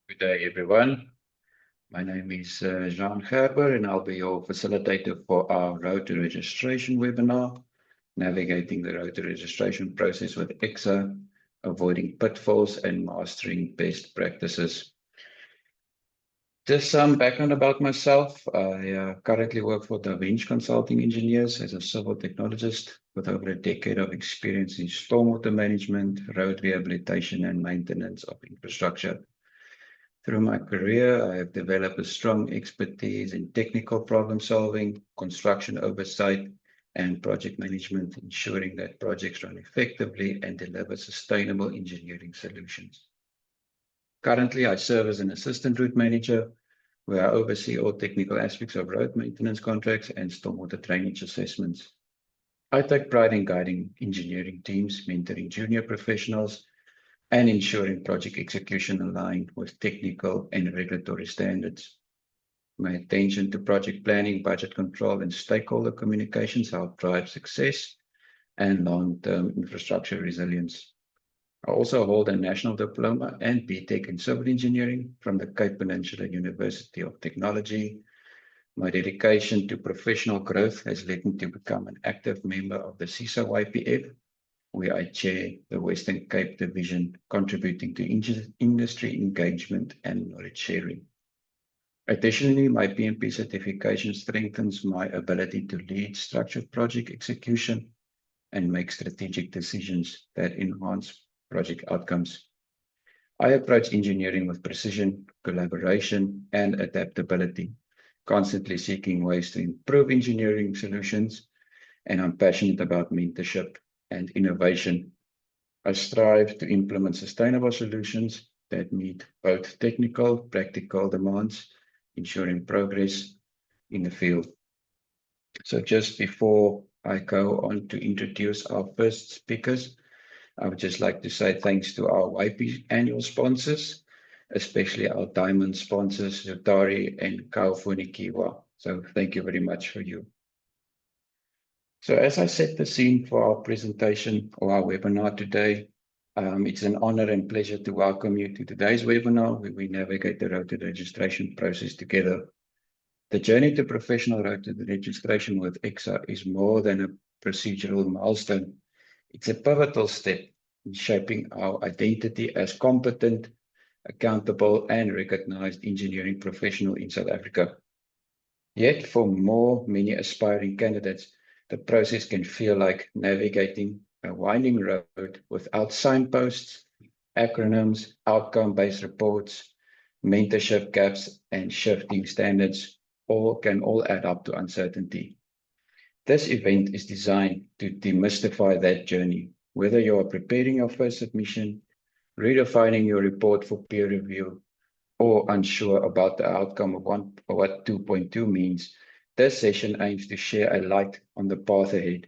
Good day, everyone. My name is Jean Gerber, and I'll be your facilitator for our Road to Registration webinar, Navigating the Road to Registration Process with ECSA, Avoiding Pitfalls and Mastering Best Practices. Just some background about myself. I currently work for Da Vinci Consulting Engineers as a civil technologist with over a decade of experience in stormwater management, road rehabilitation, and maintenance of infrastructure. Through my career, I have developed a strong expertise in technical problem solving, construction oversight, and project management, ensuring that projects run effectively and deliver sustainable engineering solutions. Currently, I serve as an assistant route manager, where I oversee all technical aspects of road maintenance contracts and stormwater drainage assessments. I take pride in guiding engineering teams, mentoring junior professionals, and ensuring project execution aligned with technical and regulatory standards. My attention to project planning, budget control, and stakeholder communications help drive success and long-term infrastructure resilience. I also hold a national diploma and BTech in civil engineering from the Cape Peninsula University of Technology. My dedication to professional growth has led me to become an active member of the CESA YPF, where I chair the Western Cape Division, contributing to industry engagement and knowledge sharing. Additionally, my PMP certification strengthens my ability to lead structured project execution and make strategic decisions that enhance project outcomes. I approach engineering with precision, collaboration, and adaptability, constantly seeking ways to improve engineering solutions, and I'm passionate about mentorship and innovation. I strive to implement sustainable solutions that meet both technical, practical demands, ensuring progress in the field. So just before I go on to introduce our first speakers, I would just like to say thanks to our YP annual sponsors, especially our diamond sponsors, Zutari and Kaufunikiwa. So thank you very much for you. So as I set the scene for our presentation or our webinar today, it's an honor and pleasure to welcome you to today's webinar, where we navigate the road to registration process together. The journey to professional road to registration with ECSA is more than a procedural milestone. It's a pivotal step in shaping our identity as competent, accountable, and recognized engineering professional in South Africa. Yet for many aspiring candidates, the process can feel like navigating a winding road without signposts, acronyms, outcome-based reports, mentorship gaps, and shifting standards can all add up to uncertainty. This event is designed to demystify that journey, whether you are preparing your first submission, redefining your report for peer review, or unsure about the outcome of what 2.2 means. This session aims to share a light on the path ahead.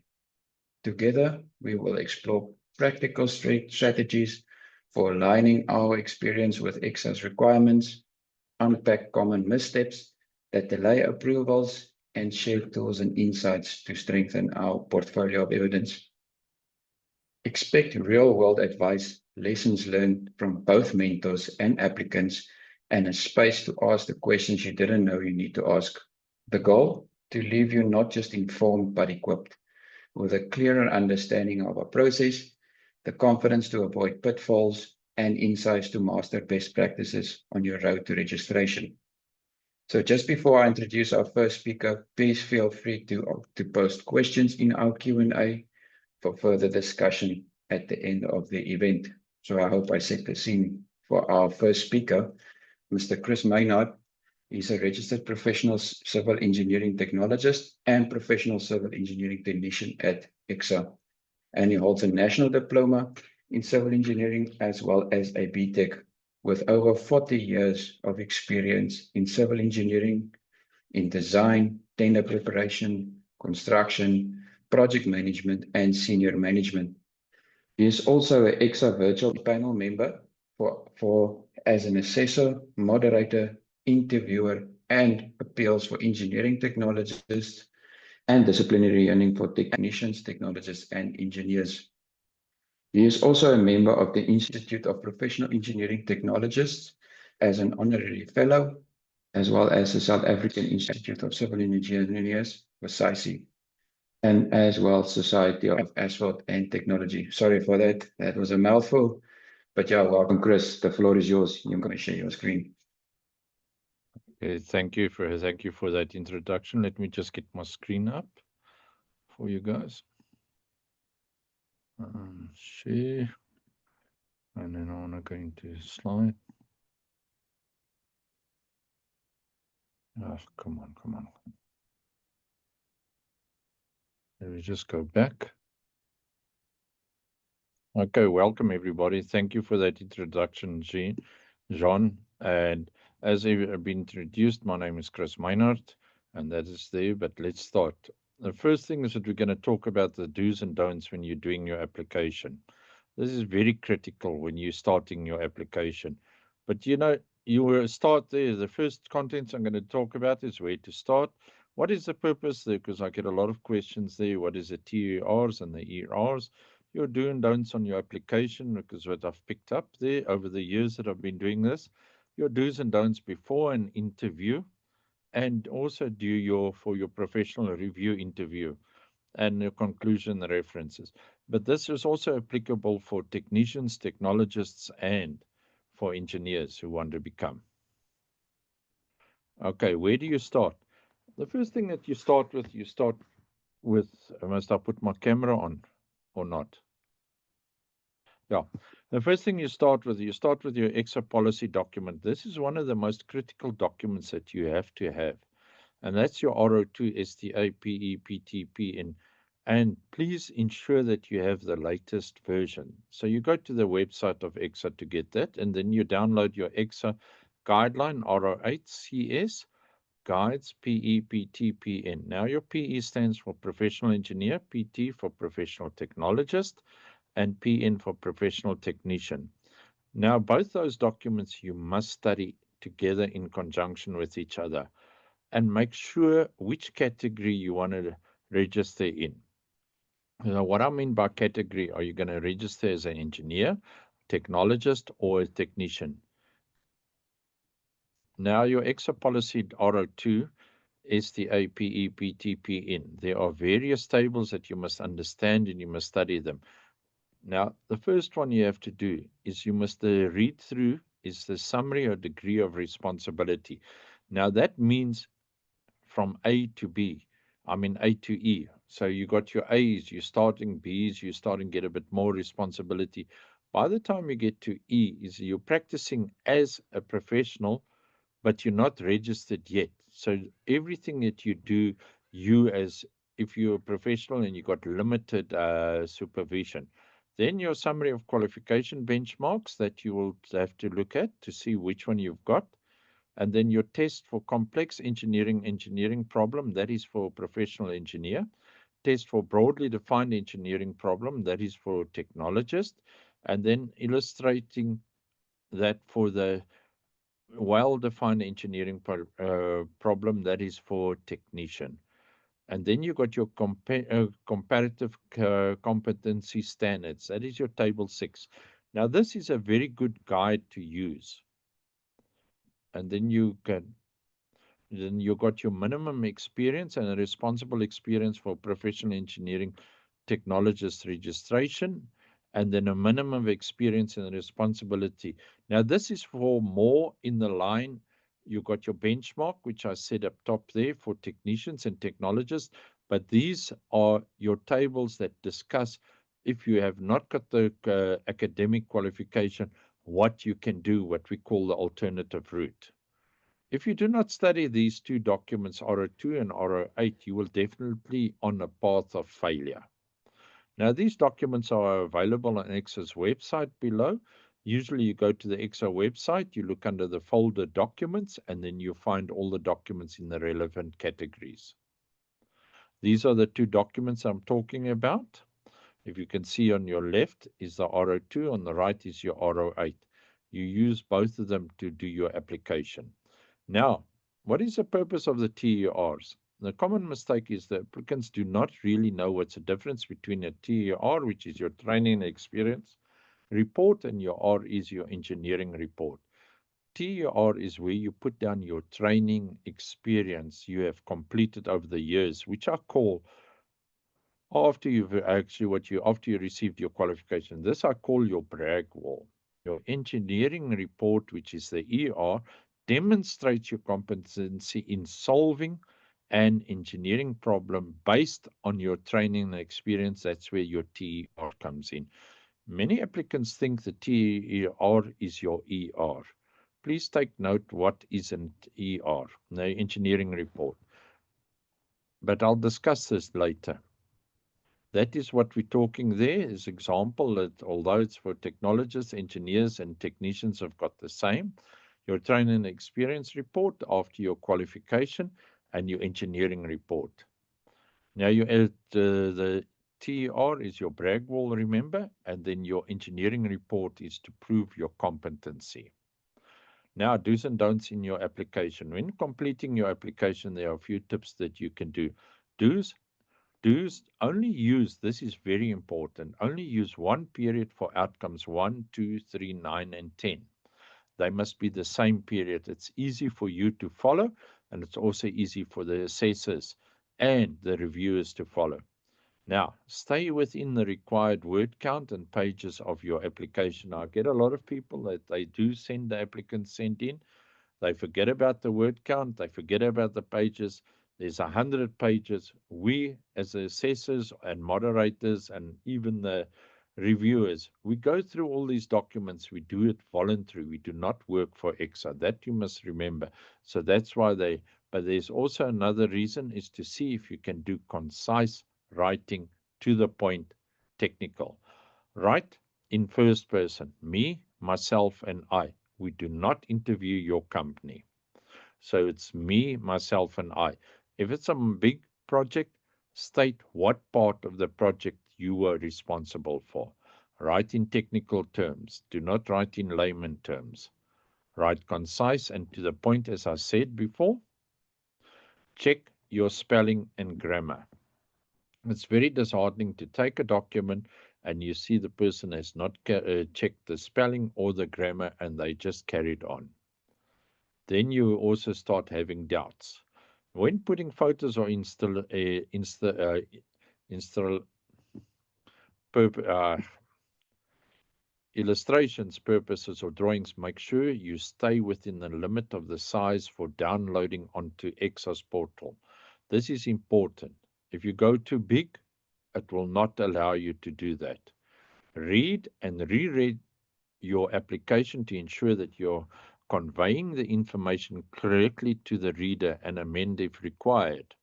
Together, we will explore practical strategies for aligning our experience with ECSA's requirements, unpack common missteps that delay approvals, and share tools and insights to strengthen our portfolio of evidence. Expect real-world advice, lessons learned from both mentors and applicants, and a space to ask the questions you didn't know you need to ask. The goal? To leave you not just informed, but equipped with a clearer understanding of our process, the confidence to avoid pitfalls, and insights to master best practices on your road to registration. So just before I introduce our first speaker, please feel free to post questions in our Q&A for further discussion at the end of the event. So I hope I set the scene for our first speaker, Mr. Chris Maynard. He's a registered professional civil engineering technologist and professional civil engineering technician at ECSA. And he holds a national diploma in civil engineering as well as a BTech, with over 40 years of experience in civil engineering, in design, tender preparation, construction, project management, and senior management. He is also an ECSA virtual panel member as an assessor, moderator, interviewer, and appeals for engineering technologists and disciplinary hearing for technicians, technologists, and engineers. He is also a member of the Institute of Professional Engineering Technologists as an honorary fellow, as well as the South African Institute of Civil Engineers, or SAICE, and as well Society of Asphalt and Technology. Sorry for that. That was a mouthful. But yeah, welcome, Chris. The floor is yours. You're going to share your screen. Okay, thank you for that introduction. Let me just get my screen up for you guys. Share, and then I want to go into slide. Oh, come on, come on. Let me just go back. Okay, welcome everybody. Thank you for that introduction, Jean. And as I've been introduced, my name is Chris Meinhardt, and that is there. But let's start. The first thing is that we're going to talk about the do's and don'ts when you're doing your application. This is very critical when you're starting your application. But you will start there. The first contents I'm going to talk about is where to start. What is the purpose there? Because I get a lot of questions there. What is the TERs and the ERs? Your do and don'ts on your application, because what I've picked up there over the years that I've been doing this, your do's and don'ts before an interview, and also for your professional review interview and your conclusion references. But this is also applicable for technicians, technologists, and for engineers who want to become. Okay, where do you start? The first thing that you start with, must I put my camera on or not? Yeah. The first thing you start with your ECSA policy document. This is one of the most critical documents that you have to have. And that's your RO2 STA PE PTP. And please ensure that you have the latest version. So you go to the website of ECSA to get that, and then you download your ECSA guideline RO8 CS guides PE PTPN. Now your PE stands for professional engineer, PT for professional technologist, and PN for professional technician. Now, both those documents you must study together in conjunction with each other and make sure which category you want to register in. Now, what I mean by category, are you going to register as an engineer, technologist, or a technician? Now, your ECSA policy RO2 is the APEPTPN. There are various tables that you must understand and you must study them. Now, the first one you have to do is you must read through is the summary or degree of responsibility. Now, that means from A to B. I mean A to E. So you got your A's, you're starting B's, you're starting to get a bit more responsibility. By the time you get to E, is you're practicing as a professional, but you're not registered yet. So everything that you do, if you're a professional and you got limited supervision, then your summary of qualification benchmarks that you will have to look at to see which one you've got. And then your test for complex engineering problem, that is for professional engineer. Test for broadly defined engineering problem, that is for technologist. And then illustrating that for the well-defined engineering problem, that is for technician. And then you got your comparative competency standards. That is your table 6. Now, this is a very good guide to use. And then you got your minimum experience and a responsible experience for professional engineering technologist registration, and then a minimum of experience and responsibility. Now, this is for more in the line. You got your benchmark, which I said up top there for technicians and technologists, but these are your tables that discuss if you have not got the academic qualification, what you can do, what we call the alternative route. If you do not study these two documents, RO2 and RO8, you will definitely on a path of failure. Now, these documents are available on ECSA's website below. Usually you go to the ECSA website, you look under the folder documents, and then you find all the documents in the relevant categories. These are the two documents I'm talking about. If you can see on your left is the RO2, on the right is your RO8. You use both of them to do your application. Now, what is the purpose of the TERs? The common mistake is that applicants do not really know what's the difference between a TER, which is your training and experience report, and your R is your engineering report. TER is where you put down your training experience you have completed over the years, which I call after you received your qualification. This I call your brag wall. Your engineering report, which is the ER, demonstrates your competency in solving an engineering problem based on your training and experience. That's where your TER comes in. Many applicants think the TER is your ER. Please take note what is an ER, the engineering report. But I'll discuss this later. That is what we're talking there is example that although it's for technologists, engineers, and technicians have got the same. Your training and experience report after your qualification and your engineering report. Now you add the TER is your brag wall, remember, and then your engineering report is to prove your competency. Now, do's and don'ts in your application. When completing your application, there are a few tips that you can do. Do's only use, this is very important, only use one period for outcomes 1, 2, 3, 9, and 10. They must be the same period. It's easy for you to follow, and it's also easy for the assessors and the reviewers to follow. Now, stay within the required word count and pages of your application. I get a lot of people that they do send the applicants sent in. They forget about the word count. They forget about the pages. There's 100 pages. We, as the assessors and moderators and even the reviewers, we go through all these documents. We do it voluntarily. We do not work for ECSA. That you must remember. So that's why but there's also another reason is to see if you can do concise writing, to the point, technical. Write in first person, me, myself, and I. We do not interview your company. So it's me, myself, and I. If it's a big project, state what part of the project you were responsible for. Write in technical terms. Do not write in layman terms. Write concise and to the point, as I said before. Check your spelling and grammar. It's very disheartening to take a document and you see the person has not checked the spelling or the grammar and they just carried on. Then you also start having doubts. When putting photos or illustrations purposes or drawings, make sure you stay within the limit of the size for downloading onto ECSA's portal. This is important. If you go too big, it will not allow you to do that. Read and reread your application to ensure that you're conveying the information correctly to the reader and amend if required.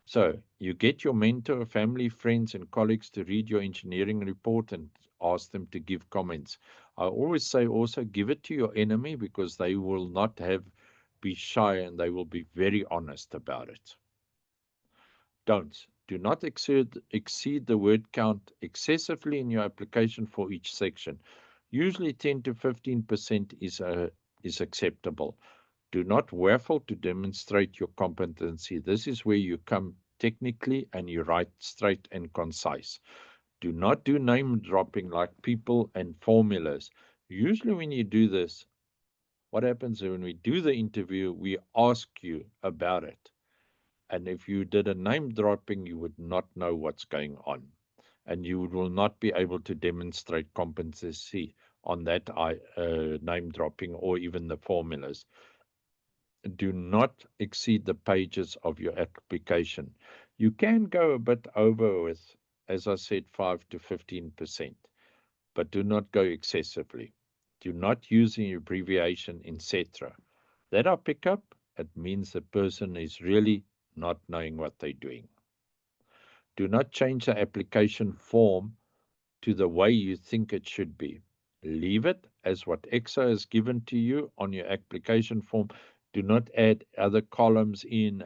So you get your mentor, family, friends, and colleagues to read your engineering report and ask them to give comments. I always say also give it to your enemy because they will not be shy and they will be very honest about it. Don'ts. Do not exceed the word count excessively in your application for each section. Usually 10 to 15% is acceptable. Do not waffle to demonstrate your competency. This is where you come technically and you write straight and concise. Do not do name dropping like people and formulas. Usually when you do this, what happens when we do the interview, we ask you about it. And if you did a name dropping, you would not know what's going on. And you will not be able to demonstrate competency on that name dropping or even the formulas. Do not exceed the pages of your application. You can go a bit over with, as I said, 5 to 15%, but do not go excessively. Do not use any abbreviation, etc. That I pick up, it means the person is really not knowing what they're doing. Do not change the application form to the way you think it should be. Leave it as what ECSA has given to you on your application form. Do not add other columns in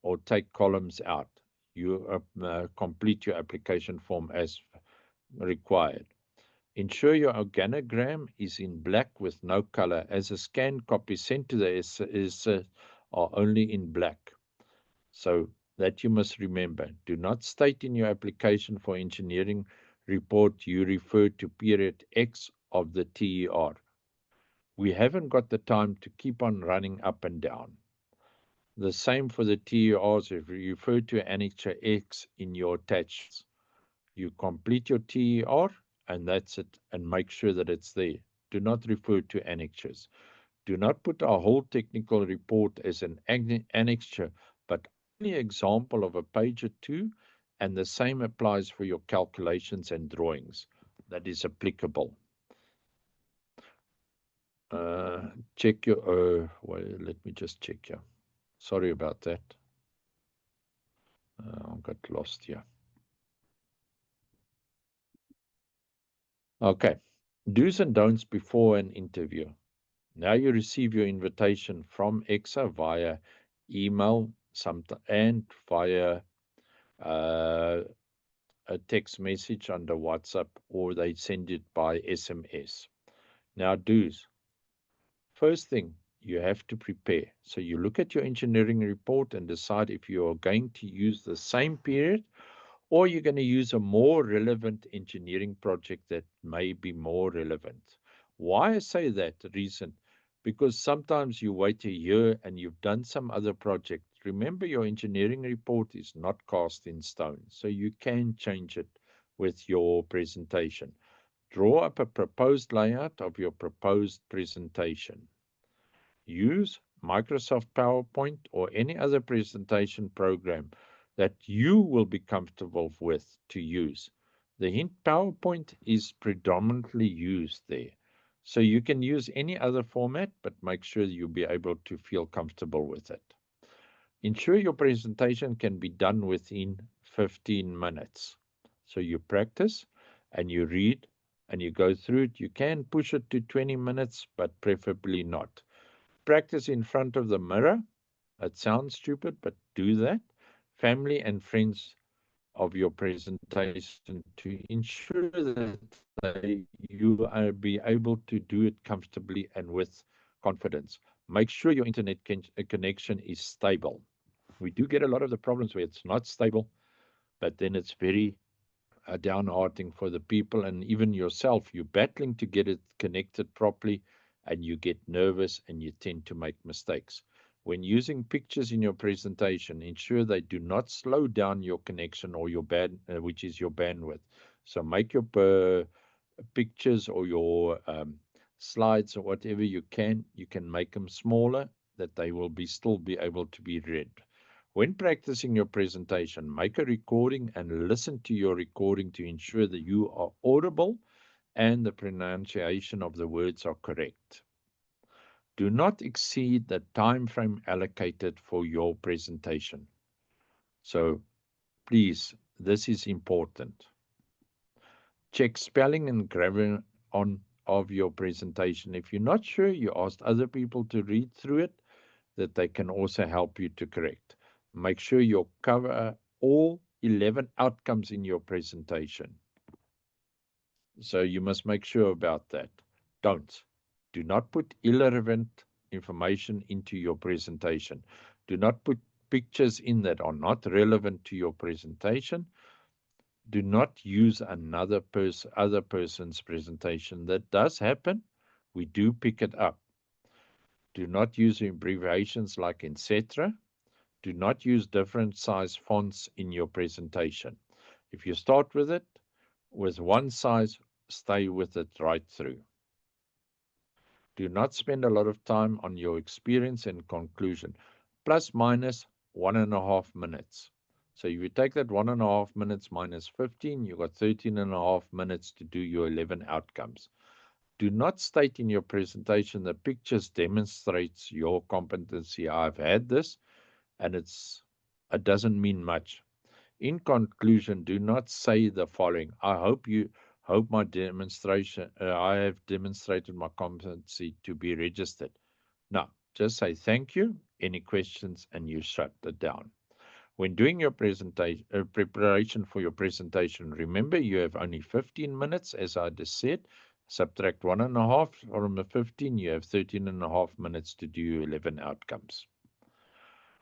or take columns out. You complete your application form as required. Ensure your organogram is in black with no color, as a scanned copy sent to the ECSA are only in black. So that you must remember. Do not state in your application for engineering report you refer to period X of the TER. We haven't got the time to keep on running up and down. The same for the TERs. If you refer to Annexure X in your attachments, you complete your TER and that's it, and make sure that it's there. Do not refer to annexures. Do not put a whole technical report as an annexure, but only an example of a page or two, and the same applies for your calculations and drawings. That is applicable. Check your, well, let me just check here. Sorry about that. I got lost here. Okay. Do's and don'ts before an interview. Now you receive your invitation from ECSA via email and via a text message under WhatsApp, or they send it by SMS. Now, do's. First thing, you have to prepare. So you look at your engineering report and decide if you are going to use the same period or you're going to use a more relevant engineering project that may be more relevant. Why I say that reason? Because sometimes you wait a year and you've done some other project. Remember, your engineering report is not cast in stone, so you can change it with your presentation. Draw up a proposed layout of your proposed presentation. Use Microsoft PowerPoint or any other presentation program that you will be comfortable with to use. The hint, PowerPoint is predominantly used there. So you can use any other format, but make sure you'll be able to feel comfortable with it. Ensure your presentation can be done within 15 minutes. So you practice and you read and you go through it. You can push it to 20 minutes, but preferably not. Practice in front of the mirror. It sounds stupid, but do that. Family and friends of your presentation to ensure that you will be able to do it comfortably and with confidence. Make sure your internet connection is stable. We do get a lot of the problems where it's not stable, but then it's very downhearting for the people and even yourself. You're battling to get it connected properly and you get nervous and you tend to make mistakes. When using pictures in your presentation, ensure they do not slow down your connection or your which is your bandwidth. So make your pictures or your slides or whatever you can make them smaller, that they will still be able to be read. When practicing your presentation, make a recording and listen to your recording to ensure that you are audible and the pronunciation of the words are correct. Do not exceed the time frame allocated for your presentation. So please, this is important. Check spelling and grammar of your presentation. If you're not sure, you ask other people to read through it, that they can also help you to correct. Make sure you cover all 11 outcomes in your presentation. So you must make sure about that. Do not put irrelevant information into your presentation. Do not put pictures in that are not relevant to your presentation. Do not use other person's presentation. That does happen. We do pick it up. Do not use abbreviations like etc. Do not use different size fonts in your presentation. If you start with it with one size, stay with it right through. Do not spend a lot of time on your experience and conclusion. Plus minus 1.5 minutes. So if you take that 1.5 minutes minus 15, you've got 13.5 minutes to do your 11 outcomes. Do not state in your presentation that pictures demonstrates your competency. I've had this, and it doesn't mean much. In conclusion, do not say the following: I hope my demonstration, I have demonstrated my competency to be registered. No, just say thank you, any questions, and you shut it down. When doing your preparation for your presentation, remember you have only 15 minutes, as I just said. Subtract 1.5 from the 15, you have 13.5 minutes to do your 11 outcomes.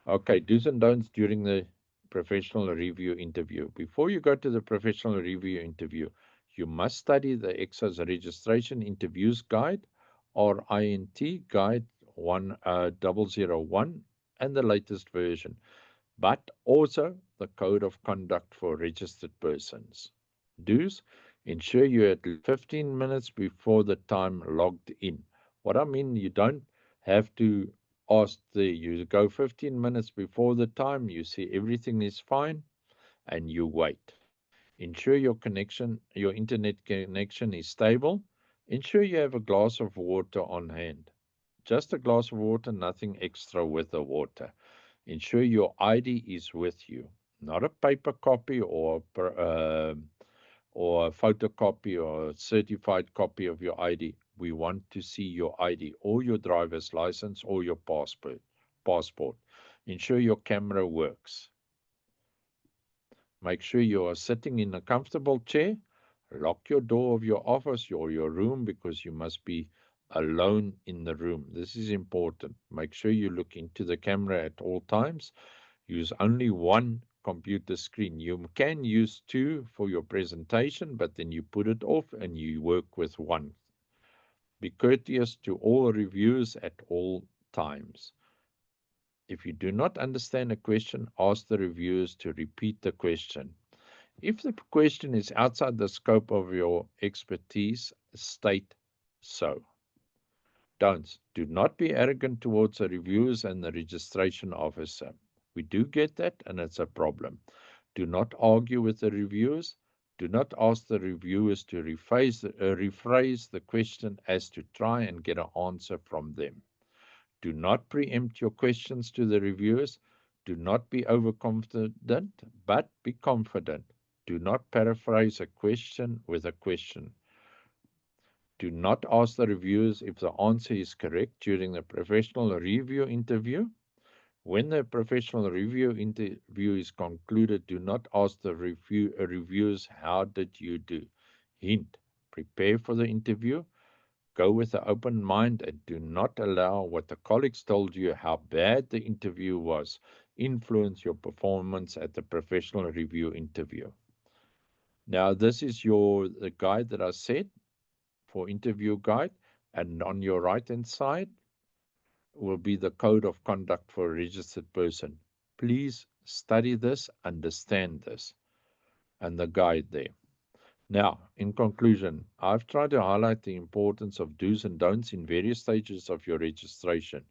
Okay, do's and don'ts during the professional review interview. Before you go to the professional review interview, you must study the ECSA's registration interviews guide RINT Guide 1001 and the latest version, but also the Code of Conduct for Registered Persons. Do's: ensure you're at least 15 minutes before the time logged in. What I mean, you don't have to ask you go 15 minutes before the time, you see everything is fine, and you wait. Ensure your internet connection is stable. Ensure you have a glass of water on hand. Just a glass of water, nothing extra with the water. Ensure your ID is with you, not a paper copy or a photocopy or a certified copy of your ID. We want to see your ID or your driver's license or your passport. Ensure your camera works. Make sure you are sitting in a comfortable chair. Lock your door of your office or your room because you must be alone in the room. This is important. Make sure you look into the camera at all times. Use only one computer screen. You can use two for your presentation, but then you put it off and you work with one. Be courteous to all reviewers at all times. If you do not understand a question, ask the reviewers to repeat the question. If the question is outside the scope of your expertise, state so. Don'ts. Do not be arrogant towards the reviewers and the registration officer. We do get that, and it's a problem. Do not argue with the reviewers. Do not ask the reviewers to rephrase the question as to try and get an answer from them. Do not preempt your questions to the reviewers. Do not be overconfident, but be confident. Do not paraphrase a question with a question. Do not ask the reviewers if the answer is correct during the professional review interview. When the professional review interview is concluded, do not ask the reviewers, how did you do? Hint, prepare for the interview. Go with an open mind and do not allow what the colleagues told you how bad the interview was influence your performance at the professional review interview. Now, this is the guide that I said for interview guide, and on your right-hand side will be the code of conduct for a registered person. Please study this, understand this, and the guide there. Now, in conclusion, I've tried to highlight the importance of do's and don'ts in various stages of your registration.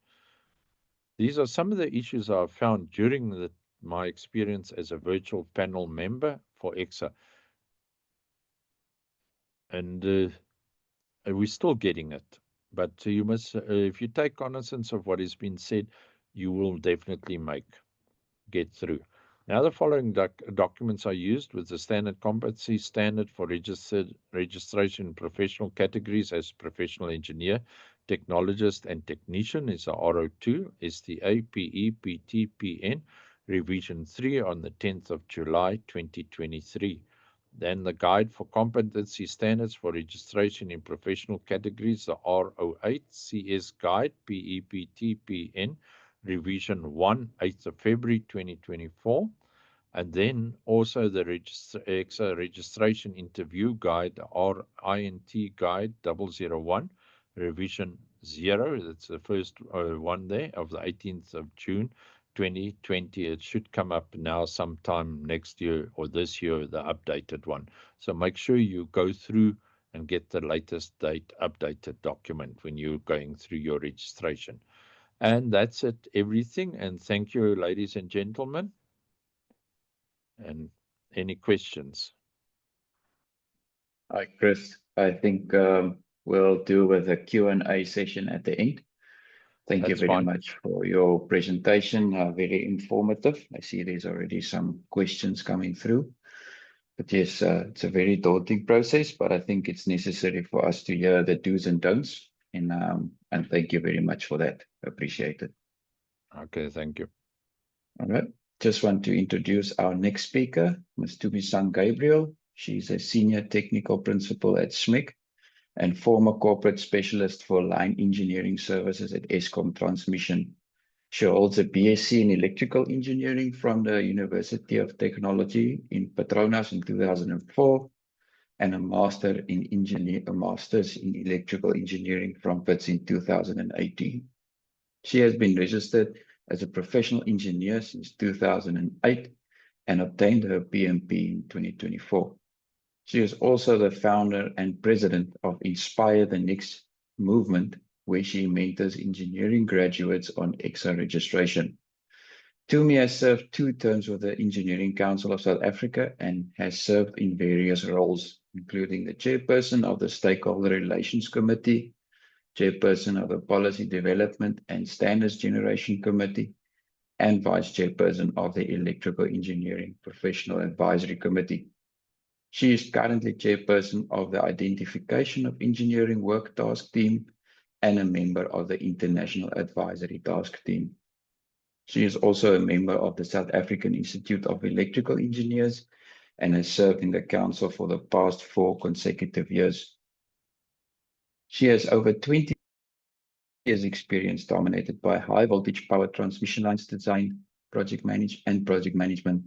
These are some of the issues I've found during my experience as a virtual panel member for ECSA. And we're still getting it. But you must, if you take cognizance of what has been said, you will definitely get through. Now, the following documents are used with the standard competency standard for registration in professional categories as professional engineer, technologist, and technician is the RO2, STA, PE, PT, PN, revision 3 on the 10th of July 2023. Then the Guide for Competency Standards for Registration in Professional Categories, the RO8, CS Guide, PE, PT, PN, Revision 1, 8th of February 2024. And then also the ECSA Registration Interview Guide, the RINT Guide 001, Revision 0. That's the first one there of the 18th of June 2020. It should come up now sometime next year or this year, the updated one. So make sure you go through and get the latest date updated document when you're going through your registration. And that's it, everything. And thank you, ladies and gentlemen. And any questions? Hi, Chris. I think we'll do with a Q&A session at the end. Thank you very much for your presentation. Very informative. I see there's already some questions coming through. But yes, it's a very daunting process, but I think it's necessary for us to hear the do's and don'ts. And thank you very much for that. Appreciate it. Okay, thank you. All right. Just want to introduce our next speaker, Ms. Tumisang Gabriel. She's a senior technical principal at SMEC and former corporate specialist for line engineering services at Eskom Transmission. She holds a BSc in electrical engineering from the University of Technology in Petronas in 2004 and a master's in electrical engineering from Wits in 2018. She has been registered as a professional engineer since 2008 and obtained her PMP in 2024. She is also the founder and president of Inspire the Next movement, where she mentors engineering graduates on ECSA registration. Tumi has served 2 terms with the Engineering Council of South Africa and has served in various roles, including the chairperson of the Stakeholder Relations Committee, chairperson of the Policy Development and Standards Generation Committee, and vice chairperson of the Electrical Engineering Professional Advisory Committee. She is currently chairperson of the Identification of Engineering Work Task Team and a member of the International Advisory Task Team. She is also a member of the South African Institute of Electrical Engineers and has served in the council for the past 4 consecutive years. She has over 20 years experience dominated by high voltage power transmission lines design, project management.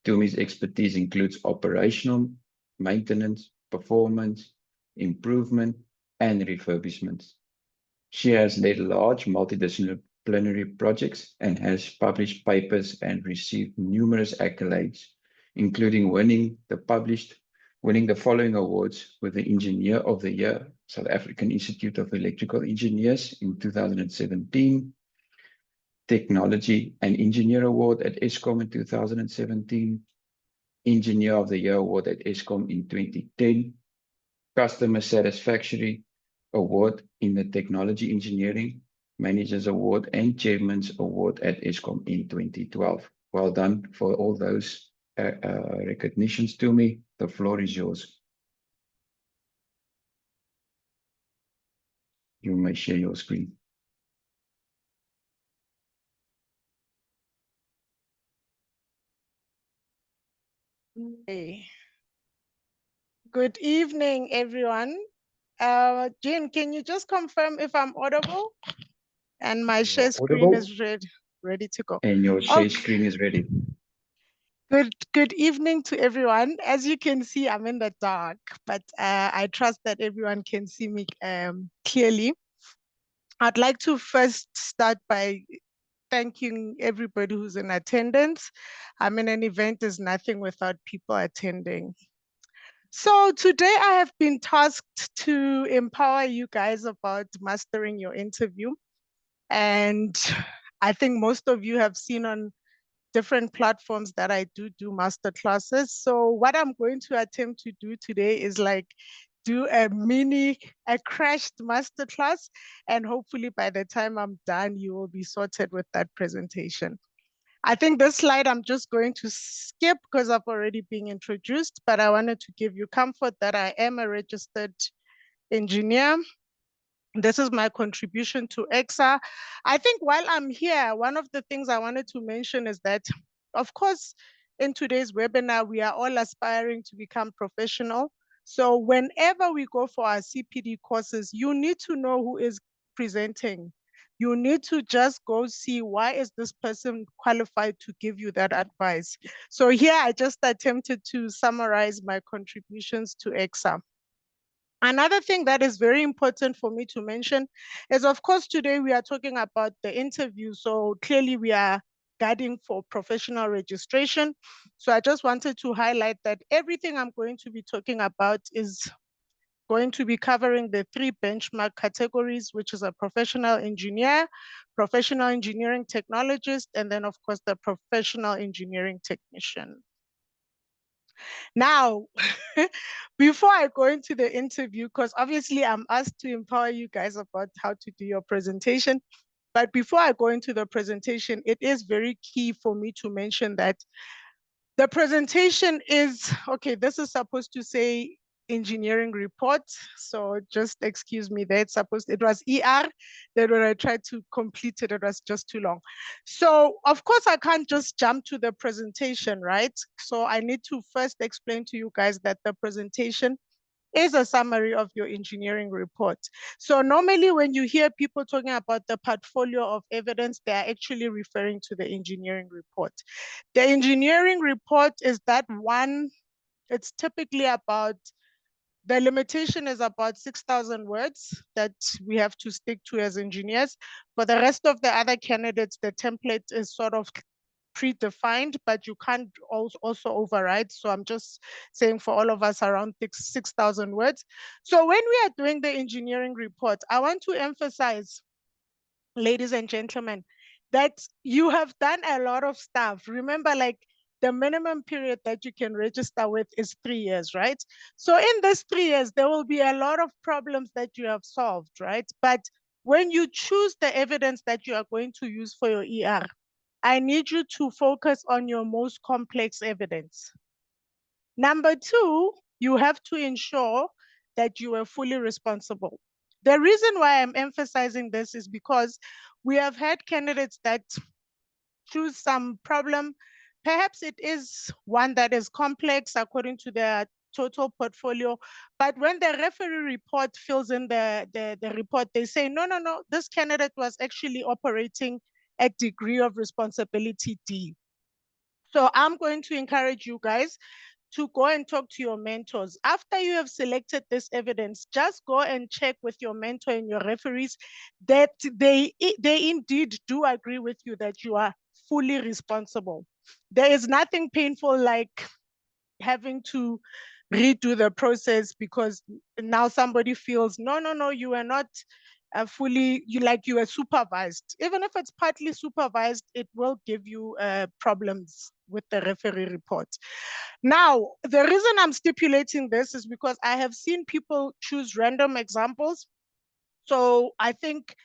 Tumi's expertise includes operational, maintenance, performance, improvement, and refurbishments. She has led large multidisciplinary projects and has published papers and received numerous accolades, including winning the following awards with the Engineer of the Year, South African Institute of Electrical Engineers in 2017, Technology and Engineer Award at ESCOM in 2017, Engineer of the Year Award at ESCOM in 2010, Customer Satisfaction Award in the Technology Engineering Managers Award and Chairman's Award at ESCOM in 2012. Well done for all those recognitions to me. The floor is yours. You may share your screen. Hey. Good evening, everyone. Jean, can you just confirm if I'm audible? And my share screen is ready to go. And your share screen is ready. Good evening to everyone. As you can see, I'm in the dark, but I trust that everyone can see me clearly. I'd like to first start by thanking everybody who's in attendance. I mean, an event is nothing without people attending. So today I have been tasked to empower you guys about mastering your interview. And I think most of you have seen on different platforms that I do master classes. So what I'm going to attempt to do today is like do a crashed master class. And hopefully by the time I'm done, you will be sorted with that presentation. I think this slide I'm just going to skip because I've already been introduced, but I wanted to give you comfort that I am a registered engineer. This is my contribution to ECSA. I think while I'm here, one of the things I wanted to mention is that, of course, in today's webinar, we are all aspiring to become professional. So whenever we go for our CPD courses, you need to know who is presenting. You need to just go see why is this person qualified to give you that advice. So here I just attempted to summarize my contributions to ECSA. Another thing that is very important for me to mention is, of course, today we are talking about the interview. So clearly we are guiding for professional registration. So I just wanted to highlight that everything I'm going to be talking about is going to be covering the 3 benchmark categories, which is a professional engineer, professional engineering technologist, and then of course the professional engineering technician. Now, before I go into the interview, because obviously I'm asked to empower you guys about how to do your presentation, but before I go into the presentation, it is very key for me to mention that the presentation is, okay, this is supposed to say engineering report. So just excuse me there, it was ER. Then when I tried to complete it, it was just too long. So of course I can't just jump to the presentation, right? So I need to first explain to you guys that the presentation is a summary of your engineering report. So normally when you hear people talking about the portfolio of evidence, they are actually referring to the engineering report. The engineering report is that one, it's typically about The limitation is about 6,000 words that we have to stick to as engineers. For the rest of the other candidates, the template is sort of predefined, but you can't also override. So I'm just saying for all of us around 6,000 words. So when we are doing the engineering report, I want to emphasize, ladies and gentlemen, that you have done a lot of stuff. Remember, like, the minimum period that you can register with is 3 years, right? So in this 3 years, there will be a lot of problems that you have solved, right? But when you choose the evidence that you are going to use for your ER, I need you to focus on your most complex evidence. Number two, you have to ensure that you are fully responsible. The reason why I'm emphasizing this is because we have had candidates that choose some problem. Perhaps it is one that is complex according to their total portfolio. But when the referee report fills in the report, they say, no, this candidate was actually operating at degree of responsibility D. So I'm going to encourage you guys to go and talk to your mentors. After you have selected this evidence, just go and check with your mentor and your referees that they indeed do agree with you that you are fully responsible. There is nothing painful like having to redo the process because now somebody feels, no, you are not fully, you were supervised. Even if it's partly supervised, it will give you problems with the referee report. Now, the reason I'm stipulating this is because I have seen people choose random examples. So I think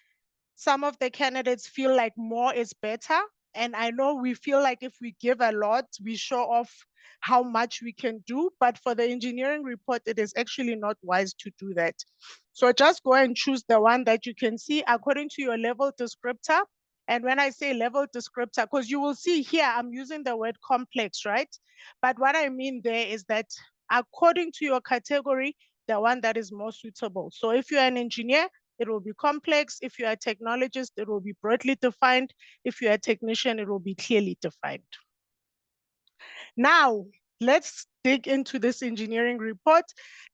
some of the candidates feel like more is better. And I know we feel like if we give a lot, we show off how much we can do. But for the engineering report, it is actually not wise to do that. So just go and choose the one that you can see according to your level descriptor. And when I say level descriptor, because you will see here, I'm using the word complex, right? But what I mean there is that according to your category, the one that is more suitable. So if you're an engineer, it will be complex. If you're a technologist, it will be broadly defined. If you're a technician, it will be clearly defined. Now, let's dig into this engineering report.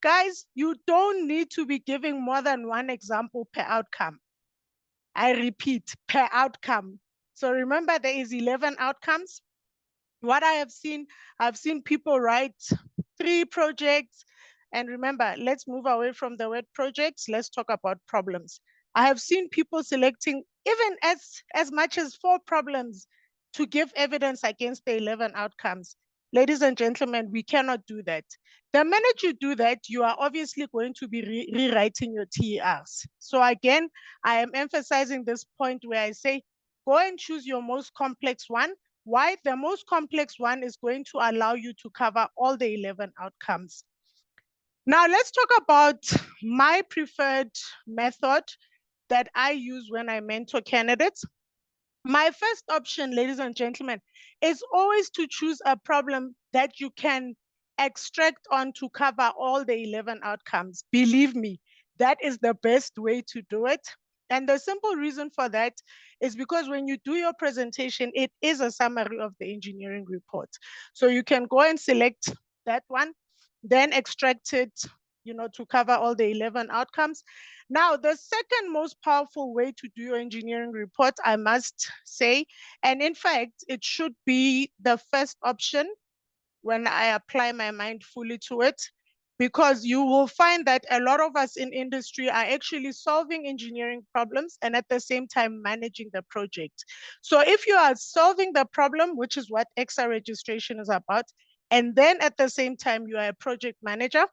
Guys, you don't need to be giving more than one example per outcome. I repeat, per outcome. So remember, there is 11 outcomes. What I have seen, I've seen people write 3 projects. And remember, let's move away from the word projects. Let's talk about problems. I have seen people selecting even as much as 4 problems to give evidence against the 11 outcomes. Ladies and gentlemen, we cannot do that. The minute you do that, you are obviously going to be rewriting your TERs. So again, I am emphasizing this point where I say, go and choose your most complex one. Why? The most complex one is going to allow you to cover all the 11 outcomes. Now let's talk about my preferred method that I use when I mentor candidates. My first option, ladies and gentlemen, is always to choose a problem that you can extract on to cover all the 11 outcomes. Believe me, that is the best way to do it. And the simple reason for that is because when you do your presentation, it is a summary of the engineering report. So you can go and select that one, then extract it, to cover all the 11 outcomes. Now, the second most powerful way to do your engineering report, I must say, and in fact, it should be the first option when I apply my mind fully to it, because you will find that a lot of us in industry are actually solving engineering problems and at the same time managing the project. So if you are solving the problem, which is what ECSA registration is about, and then at the same time you are a project manager,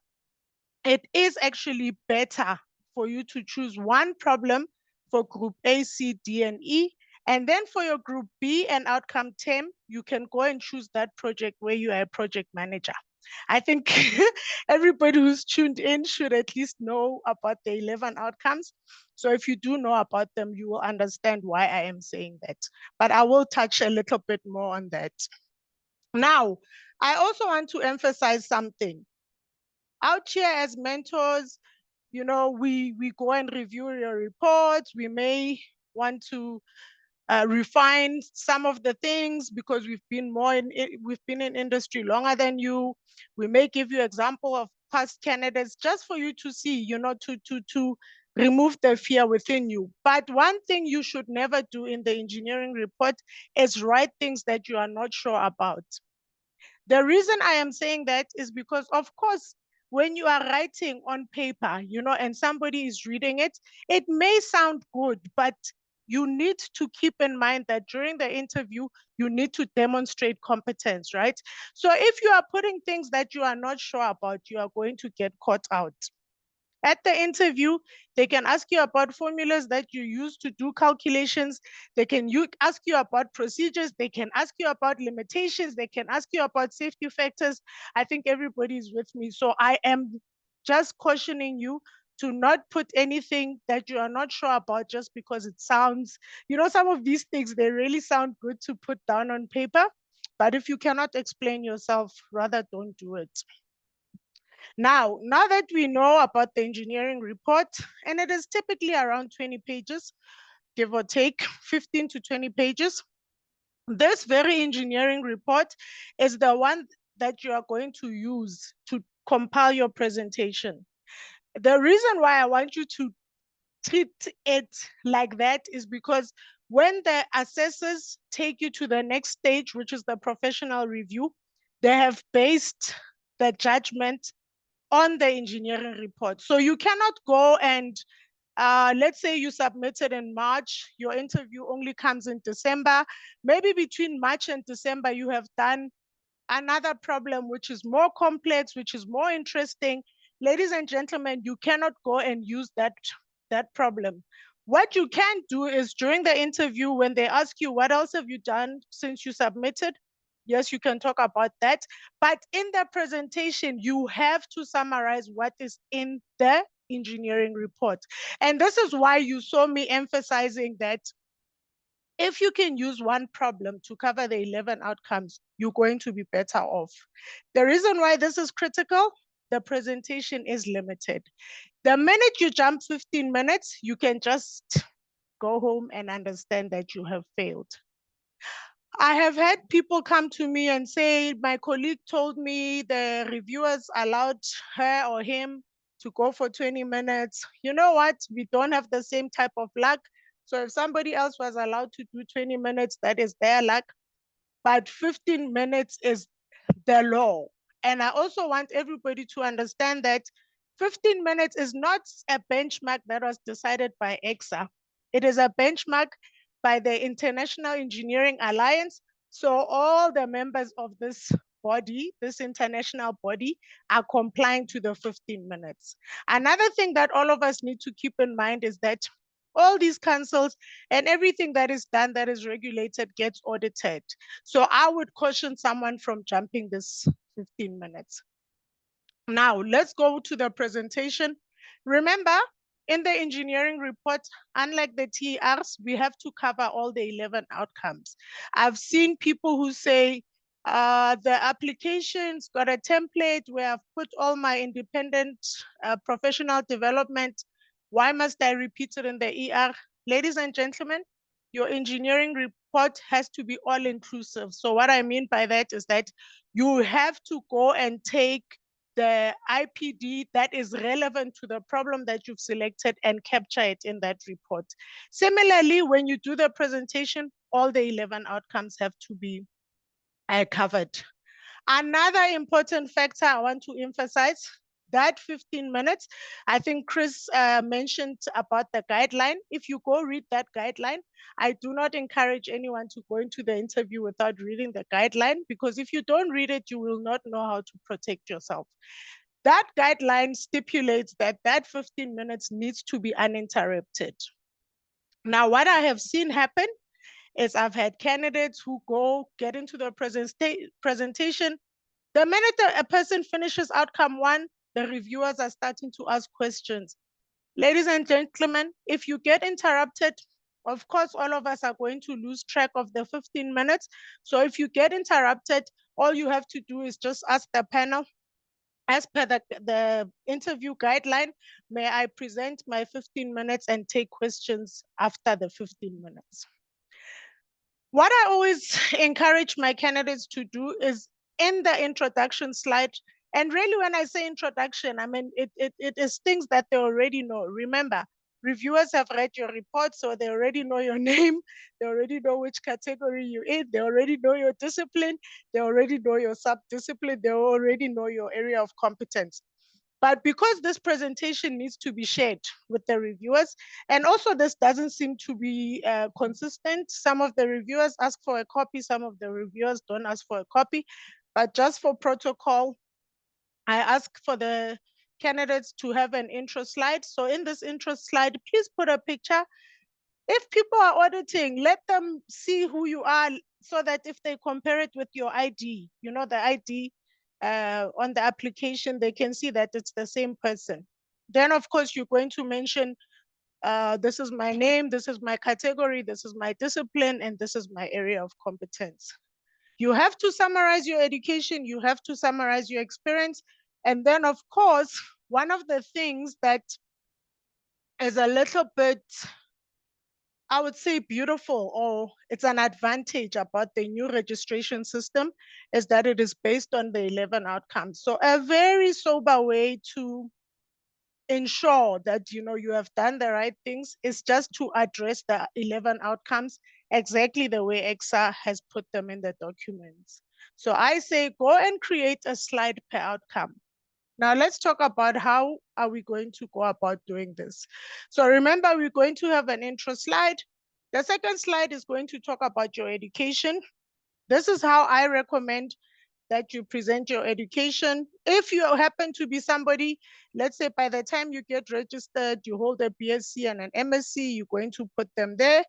it is actually better for you to choose one problem for group A, C, D, and E. And then for your group B and outcome 10, you can go and choose that project where you are a project manager. I think everybody who's tuned in should at least know about the 11 outcomes. So if you do know about them, you will understand why I am saying that. But I will touch a little bit more on that. Now, I also want to emphasize something. Out here as mentors, we go and review your reports. We may want to refine some of the things because we've been in industry longer than you. We may give you example of past candidates just for you to see, to remove the fear within you. But one thing you should never do in the engineering report is write things that you are not sure about. The reason I am saying that is because, of course, when you are writing on paper, and somebody is reading it, it may sound good, but you need to keep in mind that during the interview, you need to demonstrate competence, right? So if you are putting things that you are not sure about, you are going to get caught out. At the interview, they can ask you about formulas that you use to do calculations. They can ask you about procedures. They can ask you about limitations. They can ask you about safety factors. I think everybody is with me. So I am just cautioning you to not put anything that you are not sure about just because it sounds, some of these things, they really sound good to put down on paper. But if you cannot explain yourself, rather don't do it. Now that we know about the engineering report, and it is typically around 20 pages, give or take 15 to 20 pages, this very engineering report is the one that you are going to use to compile your presentation. The reason why I want you to treat it like that is because when the assessors take you to the next stage, which is the professional review, they have based the judgment on the engineering report. So you cannot go and let's say you submitted in March, your interview only comes in December. Maybe between March and December, you have done another problem which is more complex, which is more interesting. Ladies and gentlemen, you cannot go and use that problem. What you can do is during the interview, when they ask you, what else have you done since you submitted? Yes, you can talk about that. But in the presentation, you have to summarize what is in the engineering report. And this is why you saw me emphasizing that if you can use one problem to cover the 11 outcomes, you're going to be better off. The reason why this is critical, the presentation is limited. The minute you jump 15 minutes, you can just go home and understand that you have failed. I have had people come to me and say, my colleague told me the reviewers allowed her or him to go for 20 minutes. You know what? We don't have the same type of luck. So if somebody else was allowed to do 20 minutes, that is their luck. But 15 minutes is the law. And I also want everybody to understand that 15 minutes is not a benchmark that was decided by ECSA. It is a benchmark by the International Engineering Alliance. So all the members of this body, this international body, are complying to the 15 minutes. Another thing that all of us need to keep in mind is that all these councils and everything that is done that is regulated gets audited. So I would caution someone from jumping this 15 minutes. Now, let's go to the presentation. Remember, in the engineering report, unlike the TERs, we have to cover all the 11 outcomes. I've seen people who say, the application's got a template where I've put all my independent professional development. Why must I repeat it in the ER? Ladies and gentlemen, your engineering report has to be all inclusive. So what I mean by that is that you have to go and take the IPD that is relevant to the problem that you've selected and capture it in that report. Similarly, when you do the presentation, all the 11 outcomes have to be covered. Another important factor I want to emphasize, that 15 minutes, I think Chris mentioned about the guideline. If you go read that guideline, I do not encourage anyone to go into the interview without reading the guideline, because if you don't read it, you will not know how to protect yourself. That guideline stipulates that that 15 minutes needs to be uninterrupted. Now, what I have seen happen is I've had candidates who get into the presentation. The minute a person finishes outcome one, the reviewers are starting to ask questions. Ladies and gentlemen, if you get interrupted, of course, all of us are going to lose track of the 15 minutes. So if you get interrupted, all you have to do is just ask the panel, as per the interview guideline, may I present my 15 minutes and take questions after the 15 minutes. What I always encourage my candidates to do is in the introduction slide, And really, when I say introduction, I mean, it is things that they already know. Remember, reviewers have read your report, so they already know your name. They already know which category you're in. They already know your discipline. They already know your sub-discipline. They already know your area of competence. But because this presentation needs to be shared with the reviewers, and also this doesn't seem to be consistent. Some of the reviewers ask for a copy, some of the reviewers don't ask for a copy. But just for protocol, I ask for the candidates to have an intro slide. So in this intro slide, please put a picture. If people are auditing, let them see who you are so that if they compare it with your ID, you know, the ID on the application, they can see that it's the same person. Then, of course, you're going to mention, this is my name, this is my category, this is my discipline, and this is my area of competence. You have to summarize your education, you have to summarize your experience. And then, of course, one of the things that is a little bit, I would say, beautiful, or it's an advantage about the new registration system, is that it is based on the 11 outcomes. So a very sober way to ensure that you have done the right things is just to address the 11 outcomes exactly the way ECSA has put them in the documents. So I say go and create a slide per outcome. Now let's talk about how are we going to go about doing this. So remember, we're going to have an intro slide. The second slide is going to talk about your education. This is how I recommend that you present your education. If you happen to be somebody, let's say by the time you get registered, you hold a BSc and an MSc, you're going to put them there.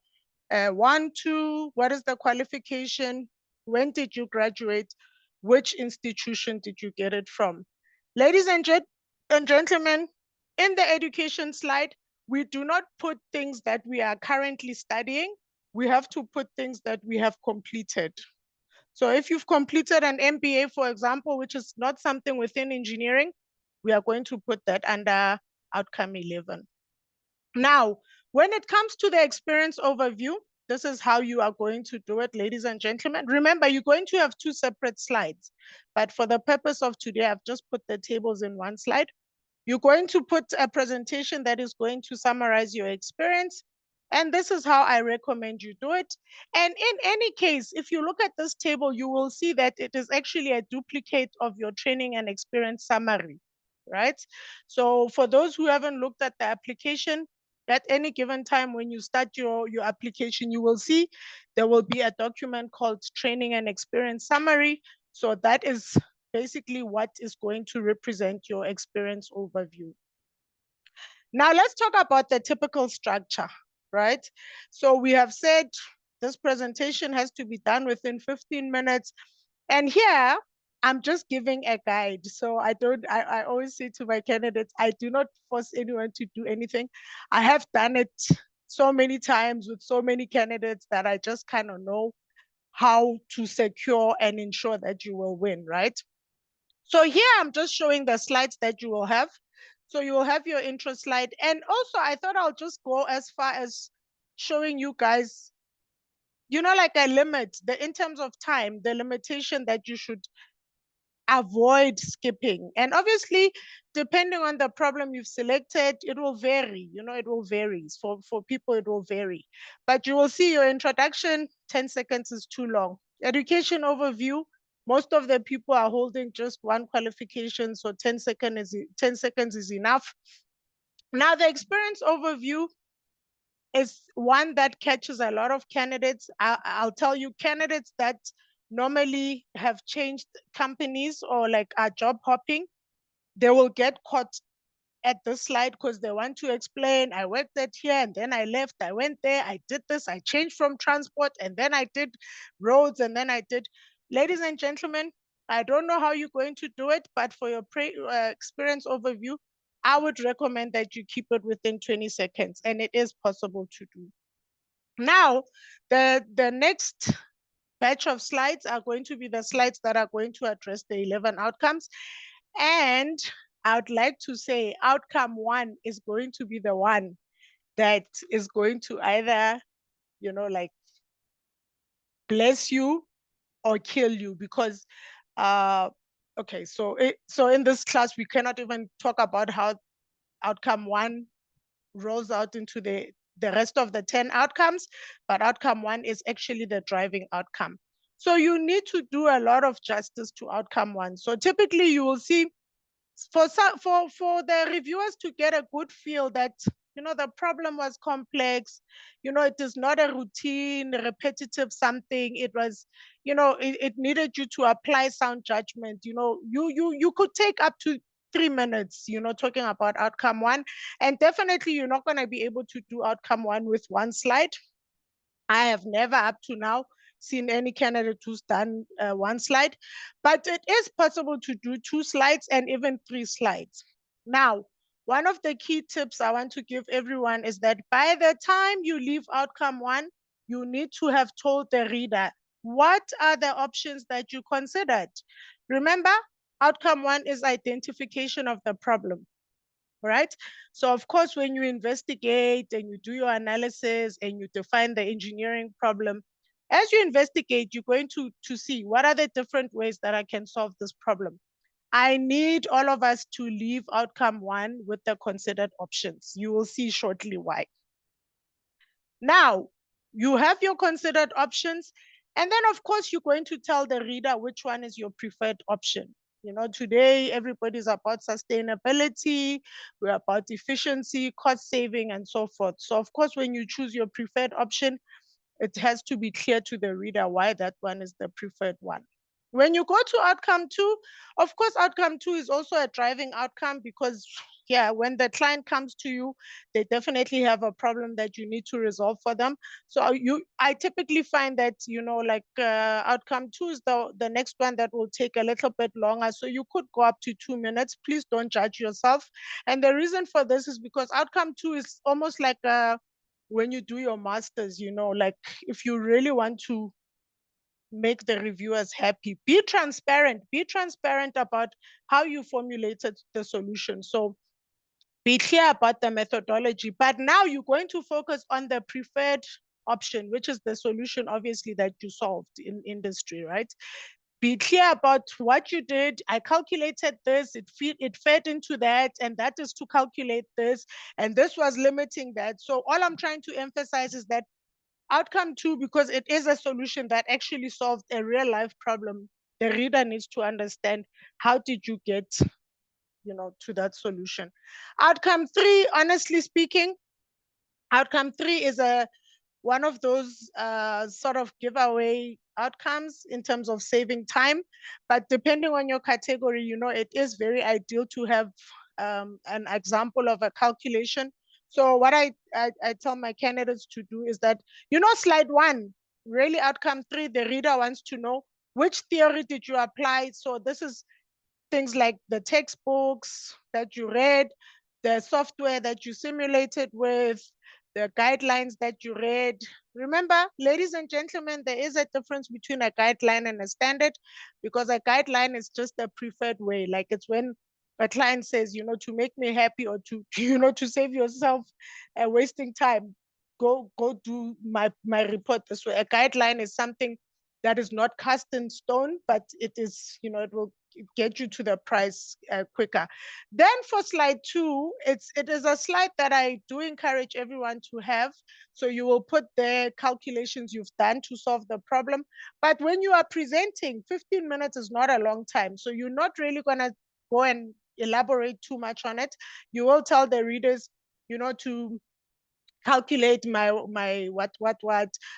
1, 2, what is the qualification? When did you graduate? Which institution did you get it from? Ladies and gentlemen, in the education slide, we do not put things that we are currently studying. We have to put things that we have completed. So if you've completed an MBA, for example, which is not something within engineering, we are going to put that under outcome 11. Now, when it comes to the experience overview, this is how you are going to do it, ladies and gentlemen. Remember, you're going to have 2 separate slides, but for the purpose of today, I've just put the tables in one slide. You're going to put a presentation that is going to summarize your experience. And this is how I recommend you do it. And in any case, if you look at this table, you will see that it is actually a duplicate of your training and experience summary, right? So for those who haven't looked at the application, at any given time when you start your application, you will see there will be a document called training and experience summary. So that is basically what is going to represent your experience overview. Now let's talk about the typical structure, right? So we have said this presentation has to be done within 15 minutes. And here, I'm just giving a guide. So I always say to my candidates, I do not force anyone to do anything. I have done it so many times with so many candidates that I just kind of know how to secure and ensure that you will win, right? So here I'm just showing the slides that you will have. So you will have your intro slide. And also I thought I'll just go as far as showing you guys, like a limit, in terms of time, the limitation that you should avoid skipping. And obviously, depending on the problem you've selected, it will vary, it will vary. For people, it will vary. But you will see your introduction, 10 seconds is too long. Education overview, most of the people are holding just one qualification, so 10 seconds is enough. Now, the experience overview is one that catches a lot of candidates. I'll tell you, candidates that normally have changed companies or like are job hopping, they will get caught at this slide because they want to explain, I worked at here and then I left, I went there, I did this, I changed from transport and then I did roads and then I did. Ladies and gentlemen, I don't know how you're going to do it, but for your experience overview, I would recommend that you keep it within 20 seconds, and it is possible to do. Now, the next batch of slides are going to be the slides that are going to address the 11 outcomes. And I would like to say outcome 1 is going to be the one that is going to either, like bless you or kill you, because Okay, so in this class, we cannot even talk about how outcome 1 rolls out into the rest of the 10 outcomes, but outcome 1 is actually the driving outcome. So you need to do a lot of justice to outcome 1. So typically you will see for the reviewers to get a good feel that, you know, the problem was complex, you know, it is not a routine, repetitive something. It was, you know, it needed you to apply sound judgment. You know, you could take up to 3 minutes, you know, talking about outcome 1. And definitely you're not going to be able to do outcome 1 with 1 slide. I have never up to now seen any candidate who's done 1 slide, but it is possible to do 2 slides and even 3 slides. Now, one of the key tips I want to give everyone is that by the time you leave outcome 1, you need to have told the reader what are the options that you considered. Remember, outcome 1 is identification of the problem. Right? So of course, when you investigate and you do your analysis and you define the engineering problem, as you investigate, you're going to see what are the different ways that I can solve this problem. I need all of us to leave outcome 1 with the considered options. You will see shortly why. Now, you have your considered options, and then of course, you're going to tell the reader which one is your preferred option. You know, today everybody's about sustainability, we're about efficiency, cost saving, and so forth. So of course, when you choose your preferred option, it has to be clear to the reader why that one is the preferred one. When you go to outcome 2, of course, outcome 2 is also a driving outcome because, yeah, when the client comes to you, they definitely have a problem that you need to resolve for them. So I typically find that, you know, like outcome 2 is the next one that will take a little bit longer. So you could go up to 2 minutes. Please don't judge yourself. And the reason for this is because outcome 2 is almost like when you do your masters, you know, like if you really want to make the reviewers happy, be transparent about how you formulated the solution. So be clear about the methodology, but now you're going to focus on the preferred option, which is the solution, obviously, that you solved in industry, right? Be clear about what you did. I calculated this, it fed into that, and that is to calculate this, and this was limiting that. So all I'm trying to emphasize is that outcome 2, because it is a solution that actually solved a real life problem, the reader needs to understand how did you get, you know, to that solution. Outcome 3, honestly speaking, outcome 3 is one of those sort of giveaway outcomes in terms of saving time. But depending on your category, you know, it is very ideal to have an example of a calculation. So what I tell my candidates to do is that, you know, slide 1, really outcome 3, the reader wants to know which theory did you apply. So this is things like the textbooks that you read, the software that you simulated with, the guidelines that you read. Remember, ladies and gentlemen, there is a difference between a guideline and a standard, because a guideline is just a preferred way. Like it's when a client says, you know, to make me happy or to, you know, to save yourself wasting time, go do my report this way. A guideline is something that is not cast in stone, but it is, you know, it will get you to the price quicker. Then for slide 2, it is a slide that I do encourage everyone to have. So you will put the calculations you've done to solve the problem. But when you are presenting, 15 minutes is not a long time. So you're not really going to go and elaborate too much on it. You will tell the readers, you know, to calculate my what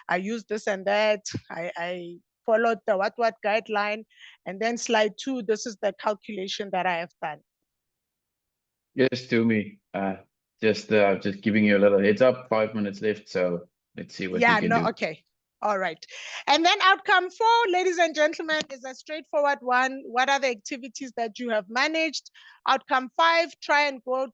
I use this and that. I followed the what guideline, and then slide 2, this is the calculation that I have done. Yes, to me. Just giving you a little heads up. 5 minutes left, so let's see what we can do. Okay. All right. And then outcome 4, ladies and gentlemen, is a straightforward one. What are the activities that you have managed? Outcome 5, try and go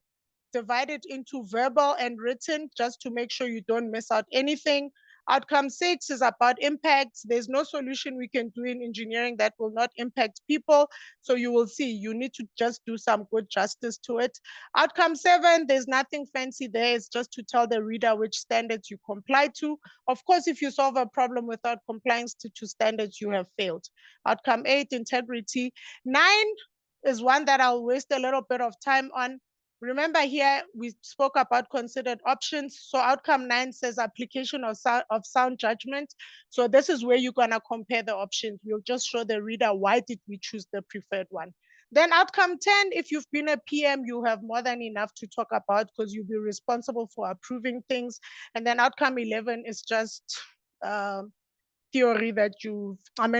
divide it into verbal and written just to make sure you don't miss out anything. Outcome 6 is about impacts. There's no solution we can do in engineering that will not impact people. So you will see, you need to just do some good justice to it. Outcome 7, there's nothing fancy there. It's just to tell the reader which standards you comply to. Of course, if you solve a problem without compliance to standards, you have failed. Outcome 8, integrity. 9 is one that I'll waste a little bit of time on. Remember here, we spoke about considered options. So outcome 9 says application of sound judgment. So this is where you're gonna compare the options. We'll just show the reader why did we choose the preferred one. Then outcome 10, if you've been a PM, you have more than enough to talk about because you'll be responsible for approving things. And then outcome 11 is just theory that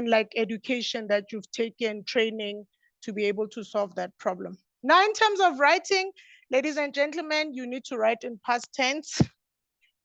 like education that you've taken, training to be able to solve that problem. Now, in terms of writing, ladies and gentlemen, you need to write in past tense.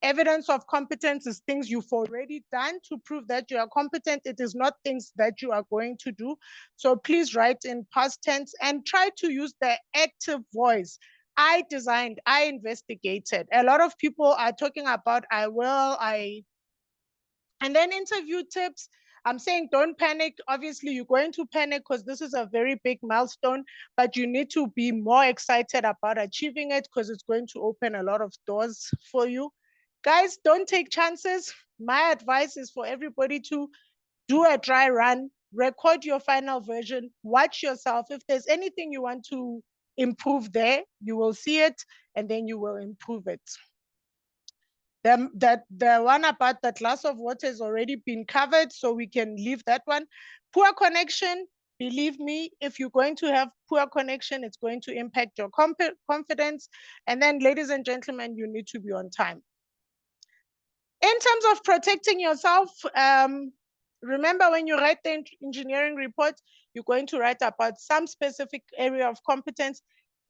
Evidence of competence is things you've already done to prove that you are competent. It is not things that you are going to do. So please write in past tense and try to use the active voice. I designed, I investigated. A lot of people are talking about I will, and then interview tips. I'm saying don't panic. Obviously, you're going to panic because this is a very big milestone, but you need to be more excited about achieving it because it's going to open a lot of doors for you. Guys, don't take chances. My advice is for everybody to do a dry run, record your final version, watch yourself. If there's anything you want to improve there, you will see it and then you will improve it. The one about the glass of water has already been covered, so we can leave that one. Poor connection, believe me, if you're going to have poor connection, it's going to impact your confidence. And then, ladies and gentlemen, you need to be on time. In terms of protecting yourself, remember when you write the engineering report, you're going to write about some specific area of competence.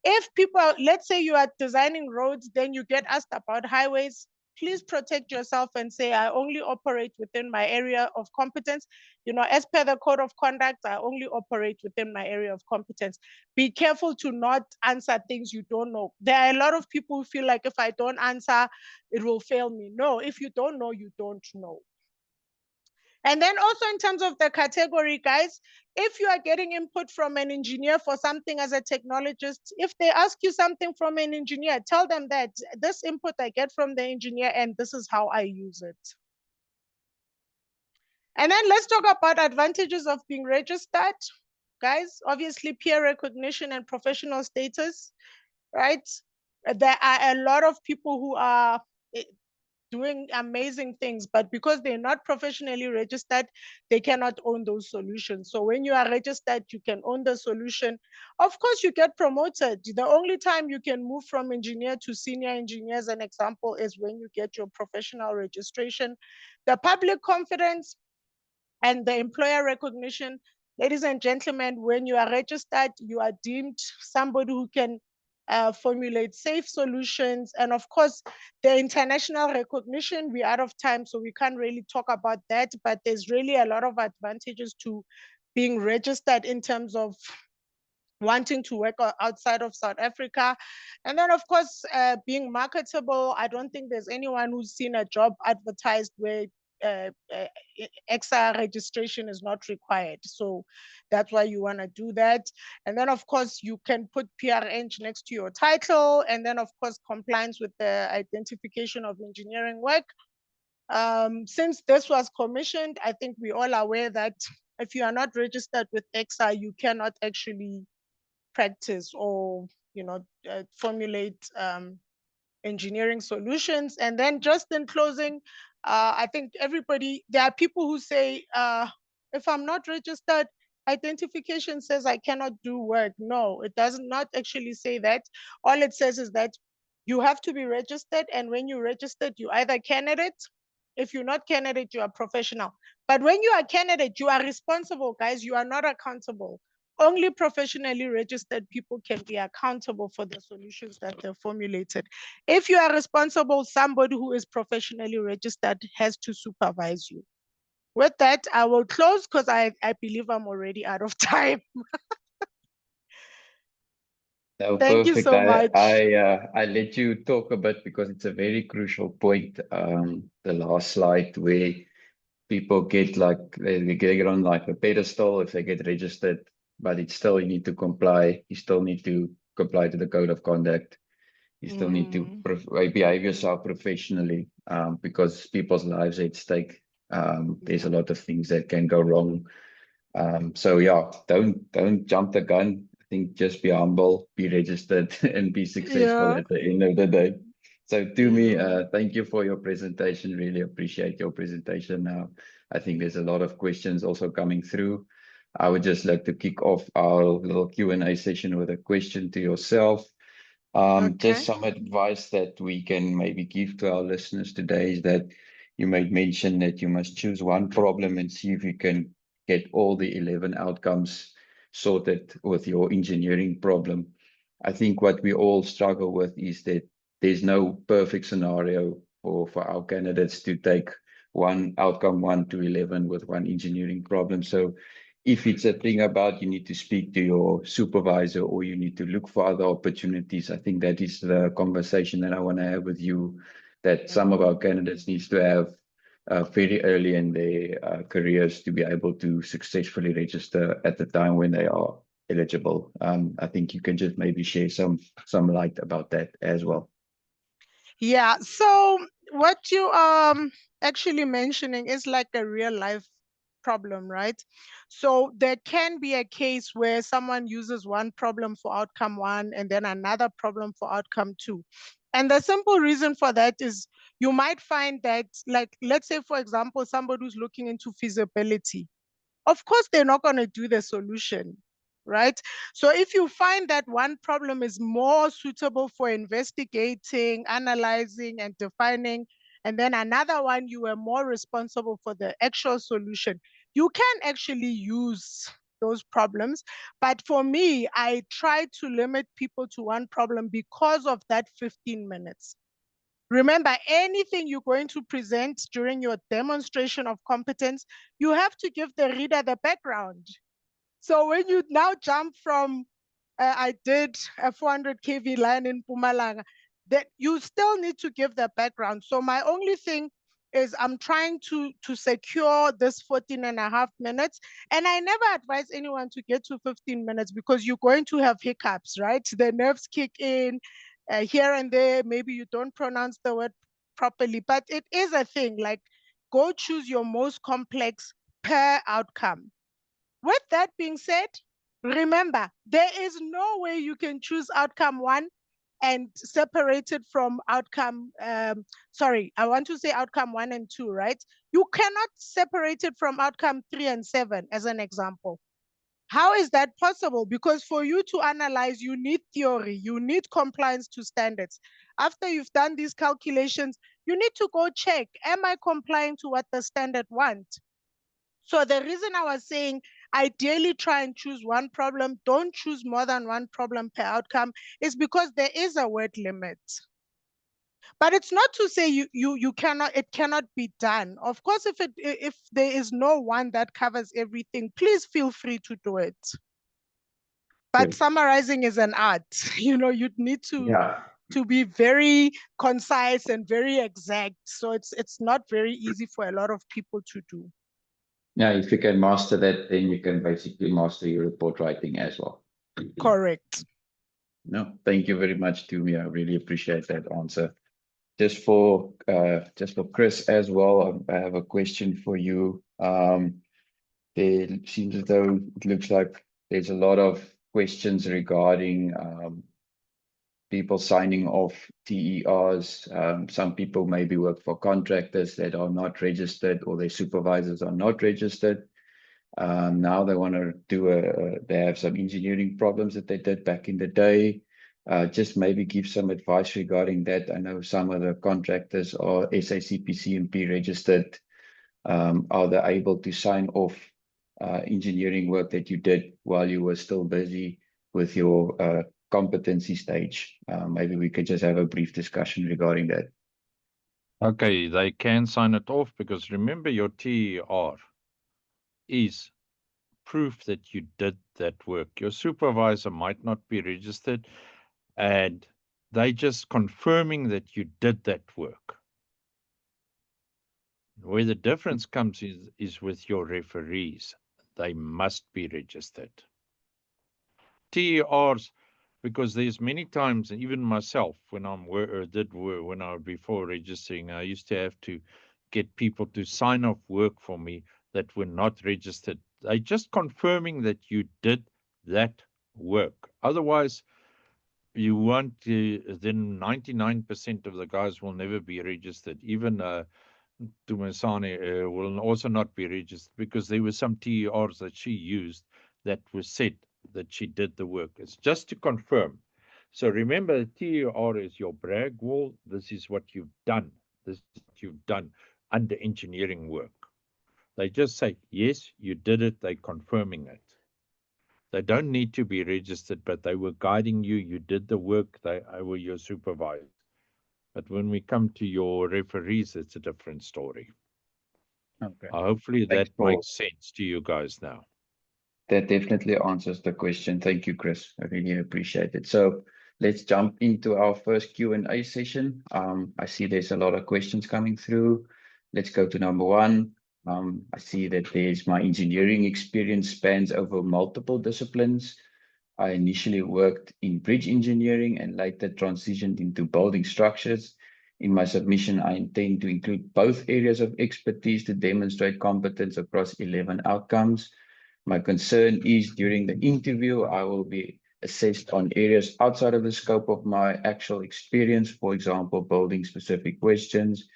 If people, let's say you are designing roads, then you get asked about highways, please protect yourself and say, I only operate within my area of competence. You know, as per the code of conduct, I only operate within my area of competence. Be careful to not answer things you don't know. There are a lot of people who feel like if I don't answer, it will fail me. No, if you don't know, you don't know. And then also in terms of the category, guys, if you are getting input from an engineer for something as a technologist, if they ask you something from an engineer, tell them that this input I get from the engineer and this is how I use it. And then let's talk about advantages of being registered. Guys, obviously peer recognition and professional status, right? There are a lot of people who are doing amazing things, but because they're not professionally registered, they cannot own those solutions. So when you are registered, you can own the solution. Of course, you get promoted. The only time you can move from engineer to senior engineer, as an example, is when you get your professional registration. The public confidence and the employer recognition. Ladies and gentlemen, when you are registered, you are deemed somebody who can formulate safe solutions. And of course, the international recognition, we're out of time, so we can't really talk about that, but there's really a lot of advantages to being registered in terms of wanting to work outside of South Africa. And then of course, being marketable. I don't think there's anyone who's seen a job advertised where ECSA registration is not required. So that's why you want to do that. And then of course you can put PRN next to your title. And then of course compliance with the identification of engineering work. Since this was commissioned, I think we all are aware that if you are not registered with ECSA, you cannot actually practice or formulate engineering solutions. And then just in closing, I think there are people who say, if I'm not registered, identification says I cannot do work. No, it does not actually say that. All it says is that you have to be registered. And when you're registered, you're either candidate. If you're not candidate, you are professional. But when you are candidate, you are responsible, guys. You are not accountable. Only professionally registered people can be accountable for the solutions that they're formulated. If you are responsible, somebody who is professionally registered has to supervise you. With that, I will close because I believe I'm already out of time. No, Thank you perfect. so much. I let you talk a bit because it's a very crucial point. The last slide where people get like they get on like a pedestal if they get registered, but it's still you need to comply. You still need to comply to the code of conduct. You still need to behave yourself professionally because people's lives are at stake. There's a lot of things that can go wrong. So yeah, don't jump the gun. I think just be humble, be registered, and be successful Yeah. at the end of the day. So to me, Yeah. thank you for your presentation. Really appreciate your presentation. Now, I think there's a lot of questions also coming through. I would just like to kick off our little Q&A session with a question to yourself. Okay. Just some advice that we can maybe give to our listeners today is that you might mention that you must choose one problem and see if you can get all the 11 outcomes sorted with your engineering problem. I think what we all struggle with is that there's no perfect scenario for our candidates to take one outcome 1 to 11 with one engineering problem. So if it's a thing about you need to speak to your supervisor or you need to look for other opportunities, I think that is the conversation that I want to have with you, that some of our candidates needs to have very early in their careers to be able to successfully register at the time when they are eligible. I think you can just maybe share some light about that as well. Yeah. So what you actually mentioning is like a real life problem, right? So there can be a case where someone uses one problem for outcome 1 and then another problem for outcome 2. And the simple reason for that is you might find that, like, let's say, for example, somebody who's looking into feasibility. Of course, they're not going to do the solution, right? So if you find that one problem is more suitable for investigating, analyzing, and defining, and then another one you are more responsible for the actual solution, you can actually use those problems. But for me, I try to limit people to one problem because of that 15 minutes. Remember, anything you're going to present during your demonstration of competence, you have to give the reader the background. So when you now jump from, I did a 400 kV line in Mpumalanga, that you still need to give the background. So my only thing is I'm trying to secure this 14 and a half minutes. And I never advise anyone to get to 15 minutes because you're going to have hiccups, right? The nerves kick in here and there. Maybe you don't pronounce the word properly, but it is a thing. Like, go choose your most complex per outcome. With that being said, remember, there is no way you can choose outcome 1 and separate it from outcome, sorry, I want to say outcome 1 and 2, right? You cannot separate it from outcome 3 and 7 as an example. How is that possible? Because for you to analyze, you need theory, you need compliance to standards. After you've done these calculations, you need to go check, am I complying to what the standard wants? So the reason I was saying, ideally try and choose one problem, don't choose more than one problem per outcome, is because there is a word limit. But it's not to say you cannot, it cannot be done. Of course, if there is no one that covers everything, please feel free to do it. But Great. summarizing is an art. You'd need Yeah. to be very concise and very exact. So it's not very easy for a lot of people to do. Yeah, if you can master that, then you can basically master your report writing as well. Correct. No, thank you very much, Tumi. I really appreciate that answer. Just for Chris as well, I have a question for you. There seems as though it looks like there's a lot of questions regarding people signing off TERs. Some people maybe work for contractors that are not registered or their supervisors are not registered. Now they want to they have some engineering problems that they did back in the day. Just maybe give some advice regarding that. I know some of the contractors are SACP registered. Are they able to sign off engineering work that you did while you were still busy with your competency stage? Maybe we could just have a brief discussion regarding that. Okay, they can sign it off because remember your TER is proof that you did that work. Your supervisor might not be registered, and they just confirming that you did that work. Where the difference comes is with your referees. They must be registered. TERs, because there's many times, and even myself, when before registering, I used to have to get people to sign off work for me that were not registered. They just confirming that you did that work. Otherwise, you want to, then 99% of the guys will never be registered. Even Tumasane will also not be registered because there were some TERs that she used that was said that she did the work. It's just to confirm. So remember, the TER is your brag wall. This is what you've done. This is what you've done under engineering work. They just say, yes, you did it. They're confirming it. They don't need to be registered, but they were guiding you. You did the work. I were your supervisor. But when we come to your referees, it's a different story. Okay. Hopefully that makes sense to you guys now. That definitely answers the question. Thank you, Chris. I really appreciate it. So let's jump into our first Q&A session. I see there's a lot of questions coming through. Let's go to number one. I see that there's my engineering experience spans over multiple disciplines. I initially worked in bridge engineering and later transitioned into building structures. In my submission, I intend to include both areas of expertise to demonstrate competence across 11 outcomes. My concern is during the interview, I will be assessed on areas outside of the scope of my actual experience, for example, building specific questions.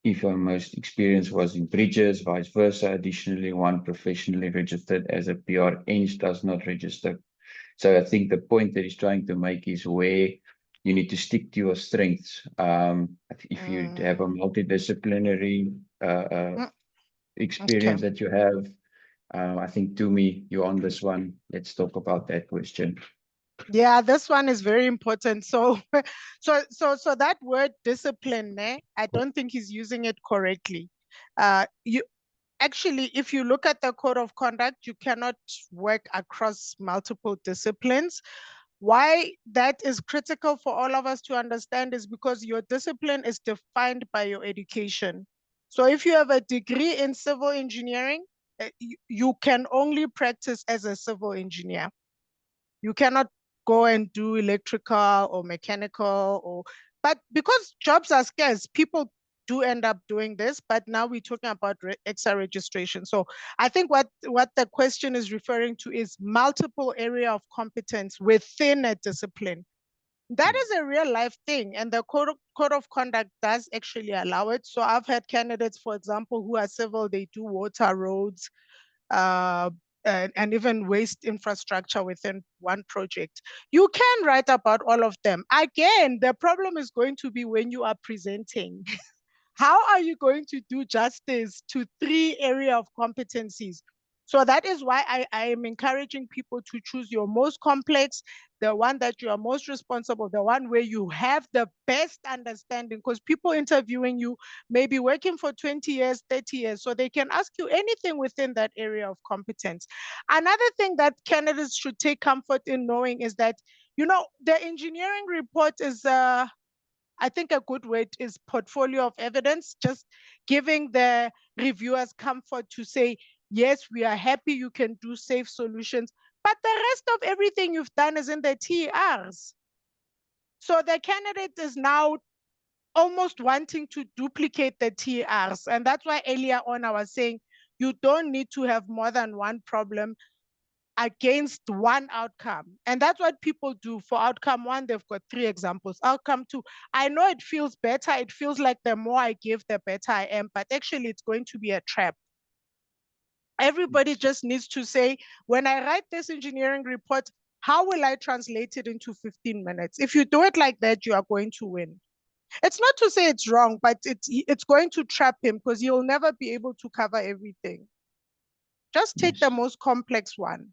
If my most experience was in bridges, vice versa. Additionally, one professionally registered as a PRN does not register. So I think the point that he's trying to make is where you need to stick to your strengths. If you have a multidisciplinary experience that you have, I think, Tumi, you're on this one. Let's talk about that question. Yeah, this one is very important. So that word discipline, I don't think he's using it correctly. You actually, if you look at the code of conduct, you cannot work across multiple disciplines. Why that is critical for all of us to understand is because your discipline is defined by your education. So if you have a degree in civil engineering, you can only practice as a civil engineer. You cannot go and do electrical or mechanical, but because jobs are scarce, people do end up doing this, but now we're talking about ECSA registration. So I think what the question is referring to is multiple area of competence within a discipline. That is a real life thing, and the code of conduct does actually allow it. So I've had candidates, for example, who are civil, they do water, roads, and even waste infrastructure within one project. You can write about all of them. Again, the problem is going to be when you are presenting. How are you going to do justice to 3 areas of competencies? So that is why I am encouraging people to choose your most complex, the one that you are most responsible, the one where you have the best understanding, because people interviewing you may be working for 20 years, 30 years, so they can ask you anything within that area of competence. Another thing that candidates should take comfort in knowing is that, the engineering report is I think a good word is portfolio of evidence, just giving the reviewers comfort to say, yes, we are happy you can do safe solutions, but the rest of everything you've done is in the TERs. So the candidate is now almost wanting to duplicate the TERs. And that's why earlier on I was saying, you don't need to have more than one problem against one outcome. And that's what people do. For outcome 1, they've got 3 examples. Outcome 2, I know it feels better. It feels like the more I give, the better I am, but actually it's going to be a trap. Everybody just needs to say, when I write this engineering report, how will I translate it into 15 minutes? If you do it like that, you are going to win. It's not to say it's wrong, but it's going to trap him because he'll never be able to cover everything. Just take the most complex one.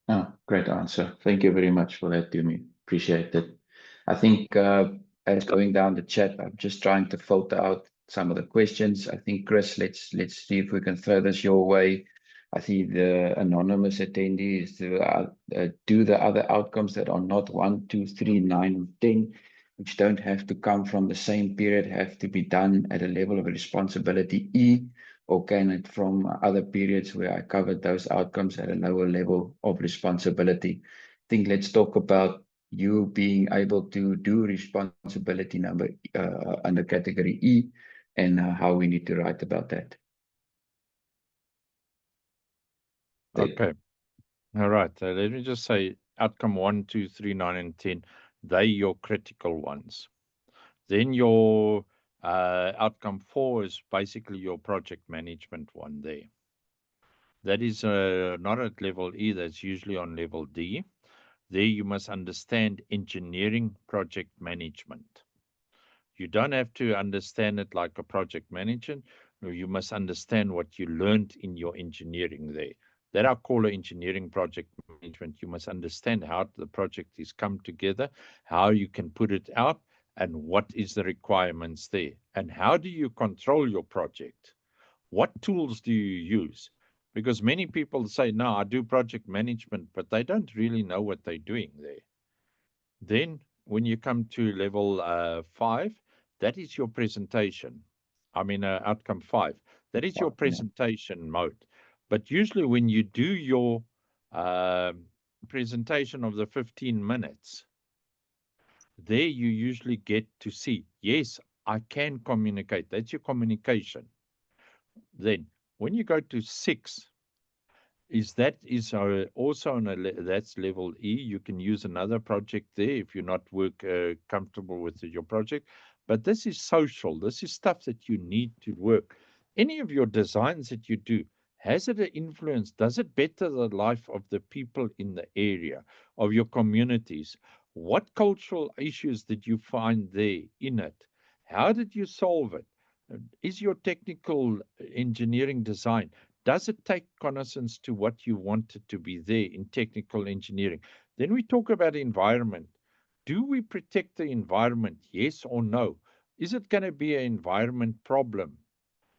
Oh, great answer. Thank you very much for that, Tumi. Appreciate it. I think as going down the chat, I'm just trying to filter out some of the questions. I think, Chris, let's see if we can throw this your way. I see the anonymous attendees do the other outcomes that are not 1, 2, 3, 9, and 10, which don't have to come from the same period, have to be done at a level of responsibility E, or can it from other periods where I covered those outcomes at a lower level of responsibility. I think let's talk about you being able to do responsibility number under category E, and how we need to write about that. Okay. All right. Let me just say outcome 1, 2, 3, 9, and 10, they're your critical ones. Then your outcome 4 is basically your project management one there. That is not at level E, that's usually on level D. There you must understand engineering project management. You don't have to understand it like a project manager. You must understand what you learned in your engineering there. That I call engineering project management. You must understand how the project is come together, how you can put it out, and what is the requirements there. And how do you control your project? What tools do you use? Because many people say, no, I do project management, but they don't really know what they're doing there. Then when you come to level 5, that is your presentation. I mean, outcome 5. That is your presentation mode. But usually when you do your presentation of the 15 minutes, there you usually get to see, yes, I can communicate. That's your communication. Then when you go to 6, is also on that's level E. You can use another project there if you're not comfortable with your project. But this is social. This is stuff that you need to work. Any of your designs that you do, has it an influence? Does it better the life of the people in the area, of your communities? What cultural issues did you find there in it? How did you solve it? Is your technical engineering design, does it take cognizance to what you want it to be there in technical engineering? Then we talk about environment. Do we protect the environment? Yes or no? Is it going to be an environment problem?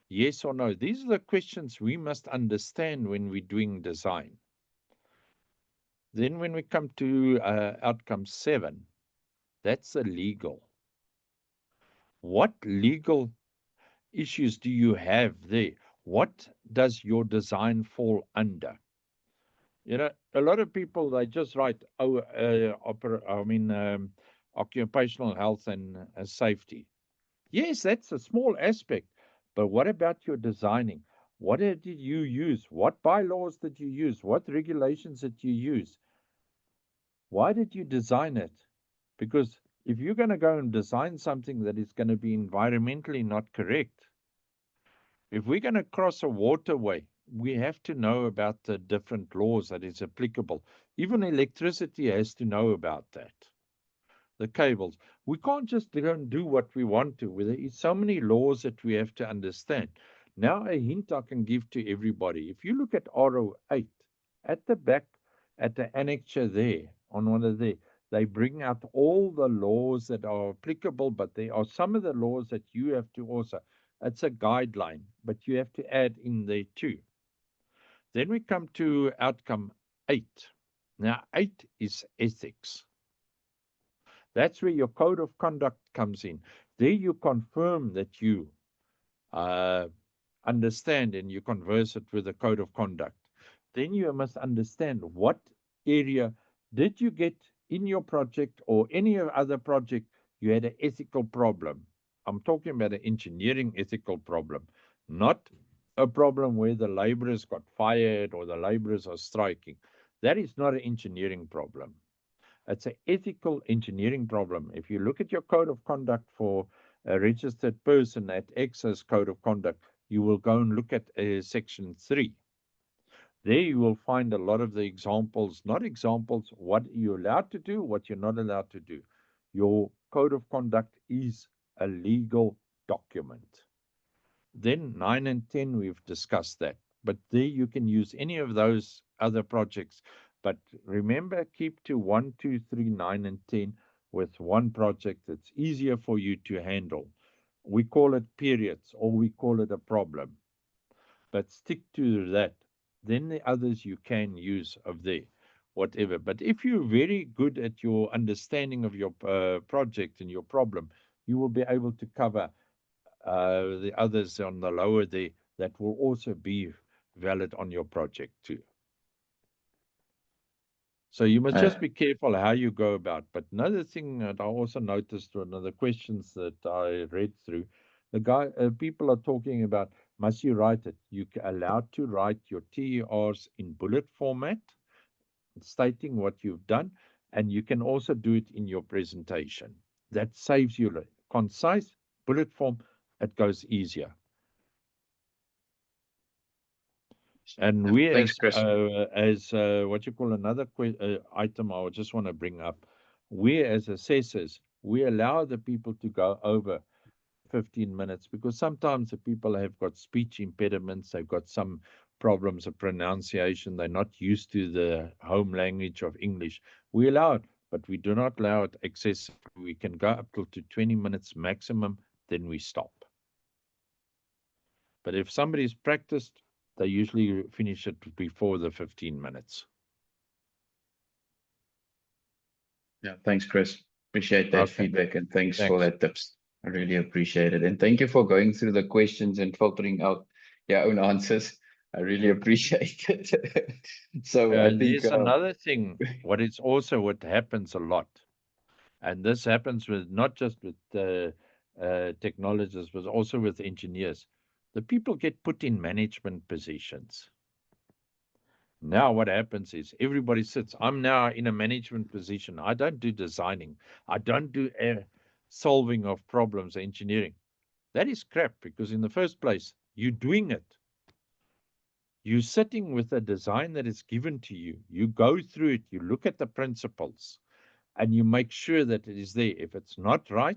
Yes or no? These are the questions we must understand when we're doing design. Then when we come to outcome 7, that's the legal. What legal issues do you have there? What does your design fall under? You know, a lot of people, they just write, occupational health and safety. Yes, that's a small aspect, but what about your designing? What did you use? What bylaws did you use? What regulations did you use? Why did you design it? Because if you're going to go and design something that is going to be environmentally not correct, if we're going to cross a waterway, we have to know about the different laws that is applicable. Even electricity has to know about that. The cables. We can't just go and do what we want to. There is so many laws that we have to understand. Now, a hint I can give to everybody. If you look at RO8, at the back, at the annexure there, on one of there, they bring out all the laws that are applicable, but there are some of the laws that you have to also. It's a guideline, but you have to add in there too. Then we come to outcome 8. Now, 8 is ethics. That's where your code of conduct comes in. There you confirm that you understand and you converse it with the code of conduct. Then you must understand what area did you get in your project or any other project you had an ethical problem. I'm talking about an engineering ethical problem, not a problem where the laborers got fired or the laborers are striking. That is not an engineering problem. It's an ethical engineering problem. If you look at your code of conduct for a registered person at ECSA's code of conduct, you will go and look at section 3. There you will find a lot of the examples, not examples, what you're allowed to do, what you're not allowed to do. Your code of conduct is a legal document. Then 9 and 10, we've discussed that. But there you can use any of those other projects. But remember, keep to 1, 2, 3, 9, and 10 with one project that's easier for you to handle. We call it periods or we call it a problem. But stick to that. then the others you can use of there, whatever. But if you're very good at your understanding of your project and your problem, you will be able to cover the others on the lower there that will also be valid on your project too. So you must just be careful how you go about. But another thing that I also noticed, one of the questions that I read through, people are talking about, must you write it? You're allowed to write your TERs in bullet format, stating what you've done, and you can also do it in your presentation. That saves you concise, bullet form, it goes easier. And we, Thanks, Chris. as what you call another item I would just want to bring up, we as assessors, we allow the people to go over 15 minutes because sometimes the people have got speech impediments, they've got some problems of pronunciation, they're not used to the home language of English. We allow it, but we do not allow it excessively. We can go up to 20 minutes maximum, then we stop. But if somebody's practiced, they usually finish it before the 15 minutes. Yeah, thanks, Chris. Appreciate that feedback and thanks for that tips. I really appreciate it. And thank you for going through the questions and filtering out your own answers. I really appreciate it. So I think there's another thing, what happens a lot, and this happens with not just with technologists, but also with engineers. The people get put in management positions. Now what happens is everybody sits, I'm now in a management position. I don't do designing. I don't do solving of problems, engineering. That is crap, because in the first place, you're doing it. You're sitting with a design that is given to you. You go through it, you look at the principles, and you make sure that it is there. If it's not right,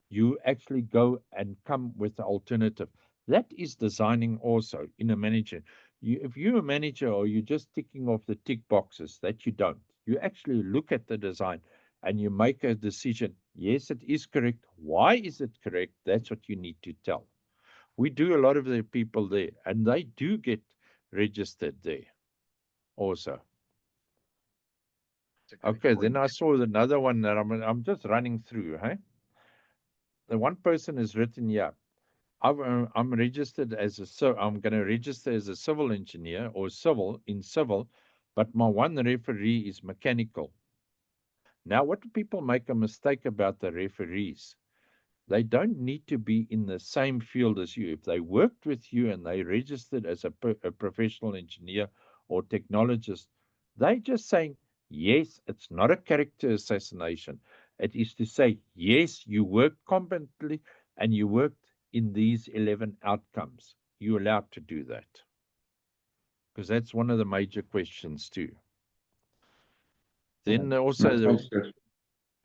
you actually go and come with the alternative. That is designing also in a manager. If you're a manager or you're just ticking off the tick boxes, that you don't. You actually look at the design and you make a decision. Yes, it is correct. Why is it correct? That's what you need to tell. We do a lot of the people there, and they do get registered there also. Okay, then I saw another one that I'm just running through. Hey, the one person is written here. I'm registered as I'm going to register as a civil engineer or civil, but my one referee is mechanical. Now, what do people make a mistake about the referees? They don't need to be in the same field as you. If they worked with you and they registered as a professional engineer or technologist, they're just saying, yes, it's not a character assassination. It is to say, yes, you worked competently and you worked in these 11 outcomes. You're allowed to do that. Because that's one of the major questions too. Then also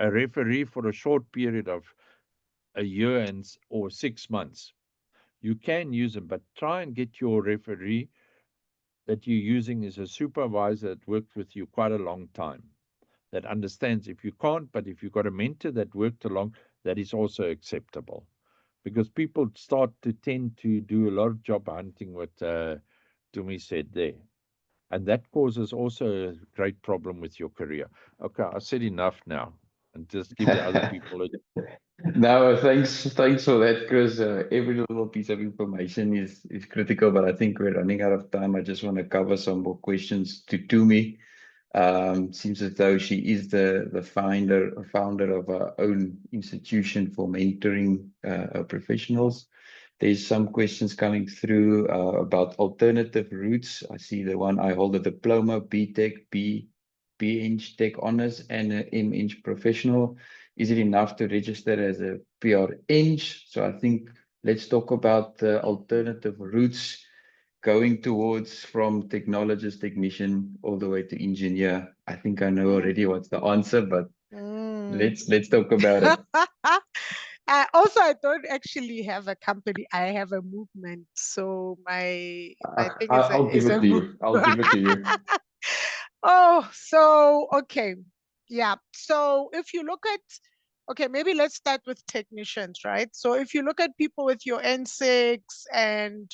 a referee for a short period of a year or 6 months. You can use them, but try and get your referee that you're using as a supervisor that worked with you quite a long time, that understands. If you can't, but if you've got a mentor that worked along, that is also acceptable. Because people start to tend to do a lot of job hunting, what Tumi said there. And that causes also a great problem with your career. Okay, I said enough now. And just give the other people a... No, thanks for that, Chris. Every little piece of information is critical, but I think we're running out of time. I just want to cover some more questions to Tumi. Seems as though she is the founder of our own institution for mentoring professionals. There's some questions coming through about alternative routes. I see the one, I hold a diploma, BTech, B-Eng Tech Honors, and an M-Eng Professional. Is it enough to register as a PR-Eng? So I think let's talk about the alternative routes going towards from technologist, technician, all the way to engineer. I think I know already what's the answer, but let's talk about it. Also, I don't actually have a company. I have a movement. So my thing I'll give it to you. I'll give it to you. Oh, so okay. Yeah. So if you look at, okay, maybe let's start with technicians, right? So if you look at people with your N6 and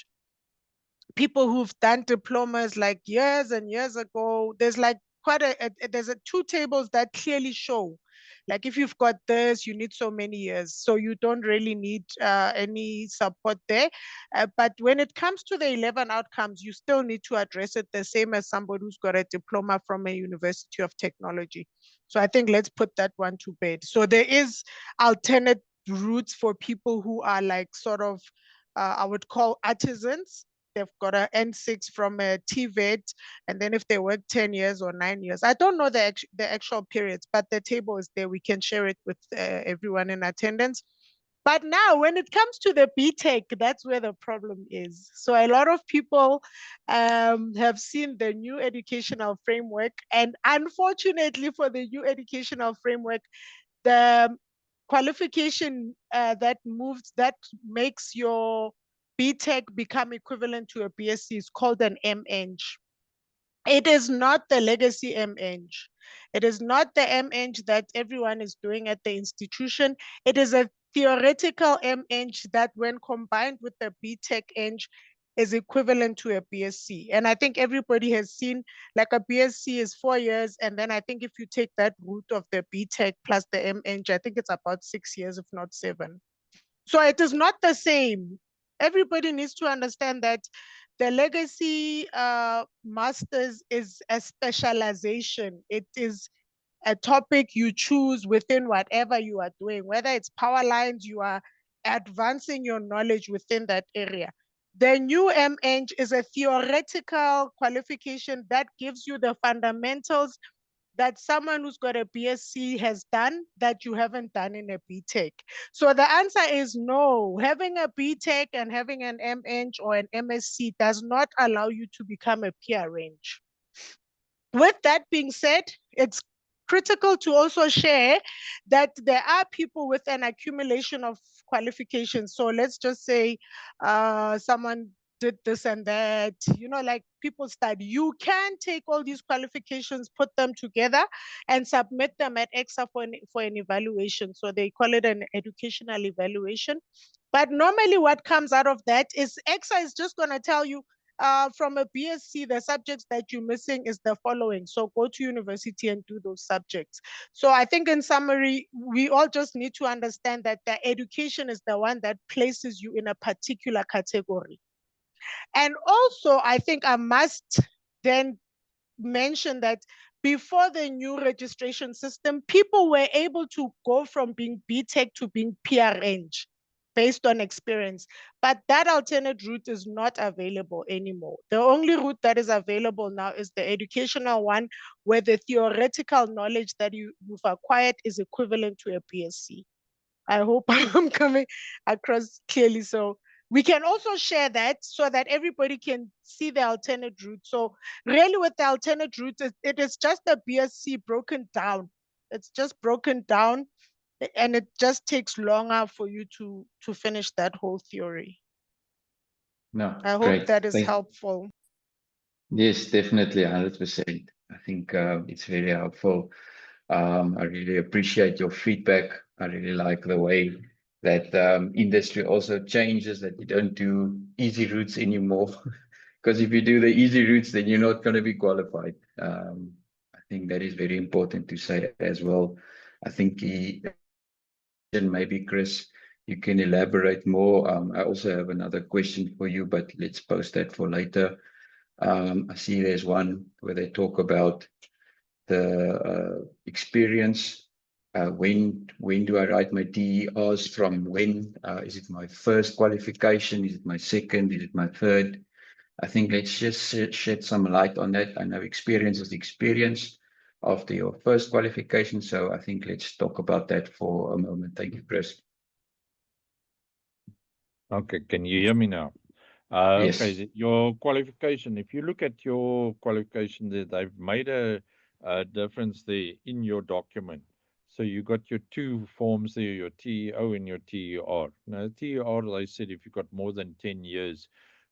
people who've done diplomas like years and years ago, there's like there's 2 tables that clearly show, like if you've got this, you need so many years. So you don't really need any support there. But when it comes to the 11 outcomes, you still need to address it the same as somebody who's got a diploma from a university of technology. So I think let's put that one to bed. So there is alternate routes for people who are like sort of, I would call artisans. They've got an N6 from a TVET, and then if they work 10 years or 9 years, I don't know the actual periods, but the table is there. We can share it with everyone in attendance. But now when it comes to the BTech, that's where the problem is. So a lot of people have seen the new educational framework, and unfortunately for the new educational framework, the qualification that makes your BTech become equivalent to a BSc is called an MEng. It is not the legacy MEng. It is not the MEng that everyone is doing at the institution. It is a theoretical MEng that when combined with the BTech Eng is equivalent to a BSc. And I think everybody has seen like a BSc is 4 years. And then I think if you take that route of the BTech plus the MEng, I think it's about 6 years, if not 7. So it is not the same. Everybody needs to understand that the legacy masters is a specialization. It is a topic you choose within whatever you are doing, whether it's power lines, you are advancing your knowledge within that area. The new MEng is a theoretical qualification that gives you the fundamentals that someone who's got a BSc has done that you haven't done in a BTech. So the answer is no. Having a BTech and having an MEng or an MSc does not allow you to become a PReng. With that being said, it's critical to also share that there are people with an accumulation of qualifications. So let's just say someone did this and that, like people study. You can take all these qualifications, put them together and submit them at ECSA for an evaluation. So they call it an educational evaluation. But normally what comes out of that is ECSA is just going to tell you, from a BSc, the subjects that you're missing is the following. So go to university and do those subjects. So I think in summary, we all just need to understand that the education is the one that places you in a particular category. And also, I think I must then mention that before the new registration system, people were able to go from being BTech to being PReng based on experience. But that alternate route is not available anymore. The only route that is available now is the educational one, where the theoretical knowledge that you've acquired is equivalent to a BSc. I hope I'm coming across clearly. So we can also share that so that everybody can see the alternate route. So really with the alternate route, it is just the BSc broken down. It's just broken down and it just takes longer for you to finish that whole theory. No, I hope great. that is helpful. Yes, definitely, 100%. I think it's very helpful. I really appreciate your feedback. I really like the way that industry also changes, that you don't do easy routes anymore. Because if you do the easy routes, then you're not going to be qualified. I think that is very important to say as well. I think maybe Chris, you can elaborate more. I also have another question for you, but let's post that for later. I see there's one where they talk about the experience. When do I write my TERs? From when? Is it my first qualification? Is it my second? Is it my third? I think let's just shed some light on that. I know experience is experience after your first qualification. So I think let's talk about that for a moment. Thank you, Chris. Okay, can you hear me now? Yes. Okay, your qualification, if you look at your qualification, they've made a difference there in your document. So you got your 2 forms there, your TEO and your TER. Now, TER, they said if you've got more than 10 years,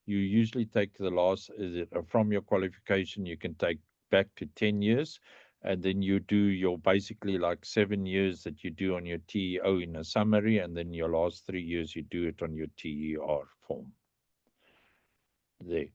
you usually take the last, from your qualification, you can take back to 10 years. And then you do your basically like 7 years that you do on your TEO in a summary. And then your last 3 years, you do it on your TER form. There.